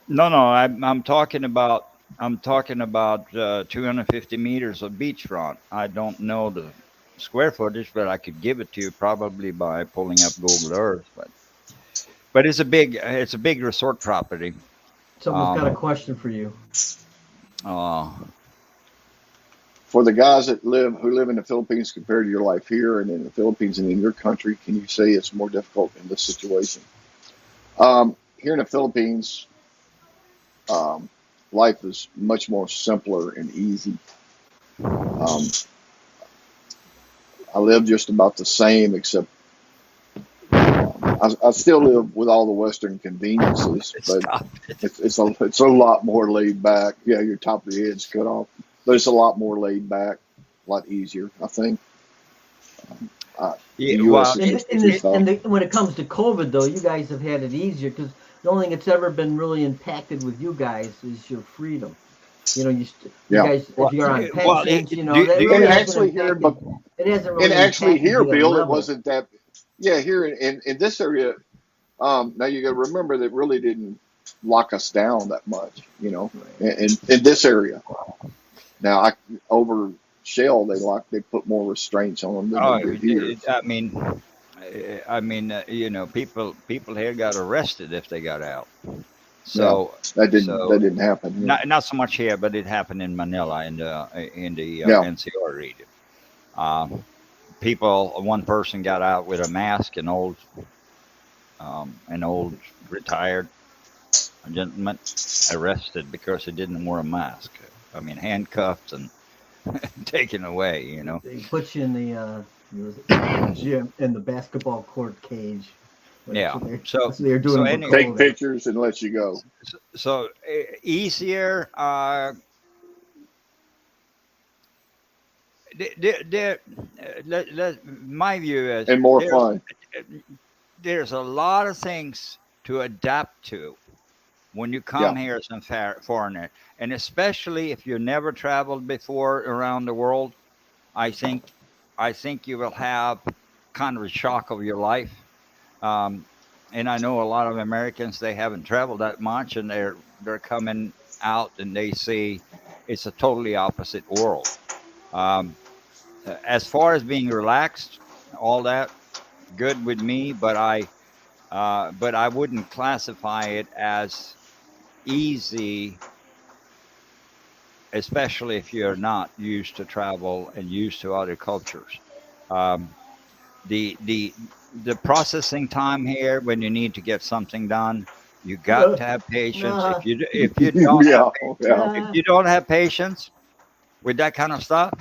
Speaker 1: No, I'm talking about 250 meters of beachfront. I don't know the square footage, but I could give it to you probably by pulling up Google Earth. But it's a big resort property.
Speaker 3: Someone's got a question for you.
Speaker 2: for the guys that live in the Philippines compared to your life here and in the Philippines and in your country, can you say it's more difficult in this situation? Here in the Philippines, um, life is much more simpler and easy. Um, I live just about the same, except I still live with all the Western conveniences, but
Speaker 1: Stop it.
Speaker 2: it's a lot more laid back. Yeah, your top of your head's cut off, but it's a lot more laid back, a lot easier. I think the
Speaker 1: Yeah,
Speaker 2: U.S.
Speaker 1: well,
Speaker 2: is
Speaker 3: In,
Speaker 2: just
Speaker 3: in
Speaker 2: too
Speaker 3: this,
Speaker 2: tough.
Speaker 3: when it comes to COVID, though, you guys have had it easier because the only thing that's ever been really impacted with you guys is your freedom. You
Speaker 2: Yeah,
Speaker 3: guys, if
Speaker 1: well,
Speaker 3: you're on
Speaker 1: well,
Speaker 3: pensions,
Speaker 1: do
Speaker 3: that
Speaker 1: you
Speaker 2: and
Speaker 3: really
Speaker 1: have?
Speaker 3: hasn't
Speaker 2: actually here, but
Speaker 3: impacted. It hasn't
Speaker 2: and
Speaker 3: really
Speaker 2: actually
Speaker 3: impacted
Speaker 2: here,
Speaker 3: you at a
Speaker 2: Bill, it
Speaker 3: level.
Speaker 2: wasn't that. Yeah, here in this area. Now you got to remember that really didn't lock us down that much,
Speaker 3: Right.
Speaker 2: in this area. Now over Shell they put more restraints on them than they
Speaker 1: Oh,
Speaker 2: did here.
Speaker 1: people here got arrested if they got out.
Speaker 2: Yeah,
Speaker 1: So,
Speaker 2: that
Speaker 1: so
Speaker 2: didn't happen here.
Speaker 1: not so much here, but it happened in Manila in the
Speaker 2: Yeah,
Speaker 1: NCR region. Uh, one person got out with a mask, an old retired gentleman, arrested because he didn't wear a mask. I mean, handcuffed and taken away.
Speaker 3: They put you in the gym in the basketball court cage.
Speaker 1: Yeah. So,
Speaker 3: That's what they're
Speaker 1: so
Speaker 3: doing for
Speaker 1: any,
Speaker 2: take
Speaker 3: COVID.
Speaker 2: pictures and let you go.
Speaker 1: easier. My view is
Speaker 2: And more fun.
Speaker 1: there's a lot of things to adapt to when you come
Speaker 2: Yeah,
Speaker 1: here as a foreigner, and especially if you never traveled before around the world. I think I think you will have kind of a shock of your life. Um, and I know a lot of Americans, they haven't traveled that much, and they're coming out and they see it's a totally opposite world. Um, as far as being relaxed, all that good with me, but I wouldn't classify it as easy, especially if you're not used to travel and used to other cultures. Um, the the the processing time here when you need to get something done, you got
Speaker 3: Uh,
Speaker 1: to have patience.
Speaker 3: uh,
Speaker 2: yeah, yeah.
Speaker 1: If
Speaker 3: uh,
Speaker 1: you don't have patience with that kind of stuff,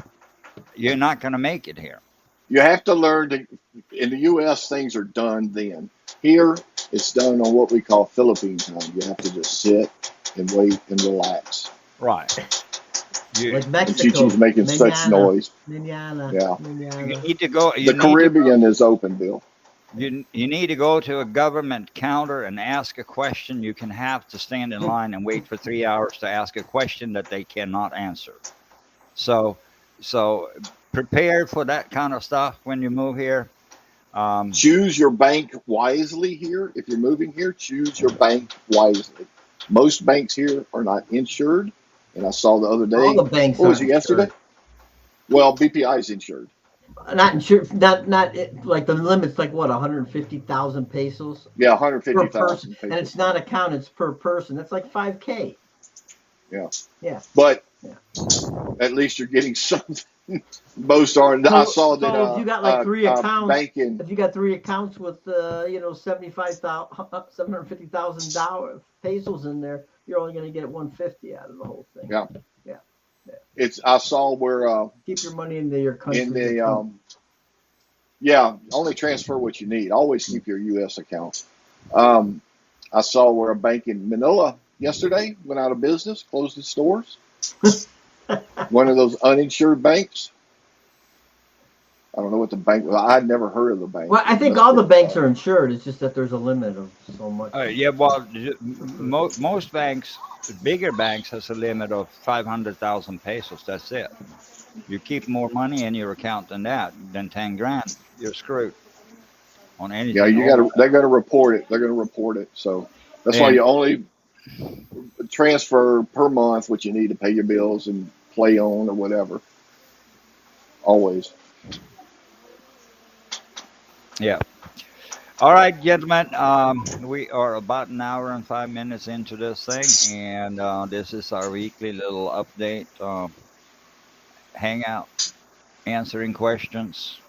Speaker 1: you're not going to make it here.
Speaker 2: You have to learn to. In the U.S., things are done then. Here, it's done on what we call Philippine time. You have to just sit and wait and relax.
Speaker 1: Right. You
Speaker 3: like
Speaker 2: The Chi-Chi's
Speaker 3: Mexico,
Speaker 2: making such
Speaker 3: manana,
Speaker 2: noise.
Speaker 3: manana,
Speaker 2: Yeah.
Speaker 1: you
Speaker 3: manana.
Speaker 1: need to go.
Speaker 2: The Caribbean is open, Bill.
Speaker 1: You need to go to a government counter and ask a question. You can have to stand in line and wait for 3 hours to ask a question that they cannot answer. So so prepare for that kind of stuff when you move here. Um,
Speaker 2: Choose your bank wisely here. If you're moving here, choose your bank wisely. Most banks here are not insured. And I saw the other
Speaker 3: All
Speaker 2: day,
Speaker 3: the banks
Speaker 2: what was
Speaker 3: aren't
Speaker 2: it yesterday?
Speaker 3: insured.
Speaker 2: Well, BPI is insured.
Speaker 3: Not insured. Like the limit's like what 150,000 pesos
Speaker 2: Yeah,
Speaker 3: per person,
Speaker 2: 150,000
Speaker 3: and
Speaker 2: pesos.
Speaker 3: it's not a count. It's per person. That's like 5K.
Speaker 2: Yeah.
Speaker 3: Yeah,
Speaker 2: But
Speaker 3: yeah.
Speaker 2: at least you're getting something. Most are. I
Speaker 3: So
Speaker 2: saw that
Speaker 3: so if you got like three accounts,
Speaker 2: bank in,
Speaker 3: if you got three accounts with 75,000, $750,000 pesos in there, you're only going to get 150 out of the whole thing.
Speaker 2: yeah,
Speaker 3: Yeah, yeah.
Speaker 2: I saw where
Speaker 3: Keep your money into your
Speaker 2: in
Speaker 3: country.
Speaker 2: the yeah, only transfer what you need. Always keep your U.S. account. Um, I saw where a bank in Manila yesterday went out of business, closed its doors. One of those uninsured banks. I don't know what the bank was. I'd never heard of the bank.
Speaker 3: Well, I
Speaker 2: It
Speaker 3: think
Speaker 2: must
Speaker 3: all the
Speaker 2: have.
Speaker 3: banks are insured. It's just that there's a limit of so much
Speaker 1: yeah, well,
Speaker 3: per person.
Speaker 1: most banks, bigger banks, has a limit of 500,000 pesos. That's it. You keep more money in your account than 10 grand, you're screwed on
Speaker 2: Yeah,
Speaker 1: anything
Speaker 2: you got
Speaker 1: over
Speaker 2: to. They're going to report it. They're going to report it. So that's
Speaker 1: that.
Speaker 2: why
Speaker 1: And
Speaker 2: you only transfer per month what you need to pay your bills and play on or whatever. Always.
Speaker 1: yeah. All right, gentlemen. We are about an hour and 5 minutes into this thing, and this is our weekly little update. hang out, answering questions,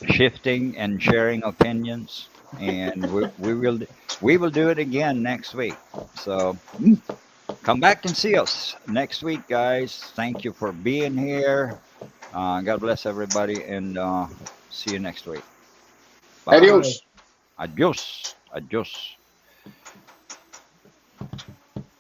Speaker 1: shifting and sharing opinions, and we will do it again next week. So
Speaker 2: Mm.
Speaker 1: come back and see us next week, guys. Thank you for being here. God bless everybody, and see you next week. Bye bye.
Speaker 3: Bye.
Speaker 2: Adios.
Speaker 1: Adios. Adios.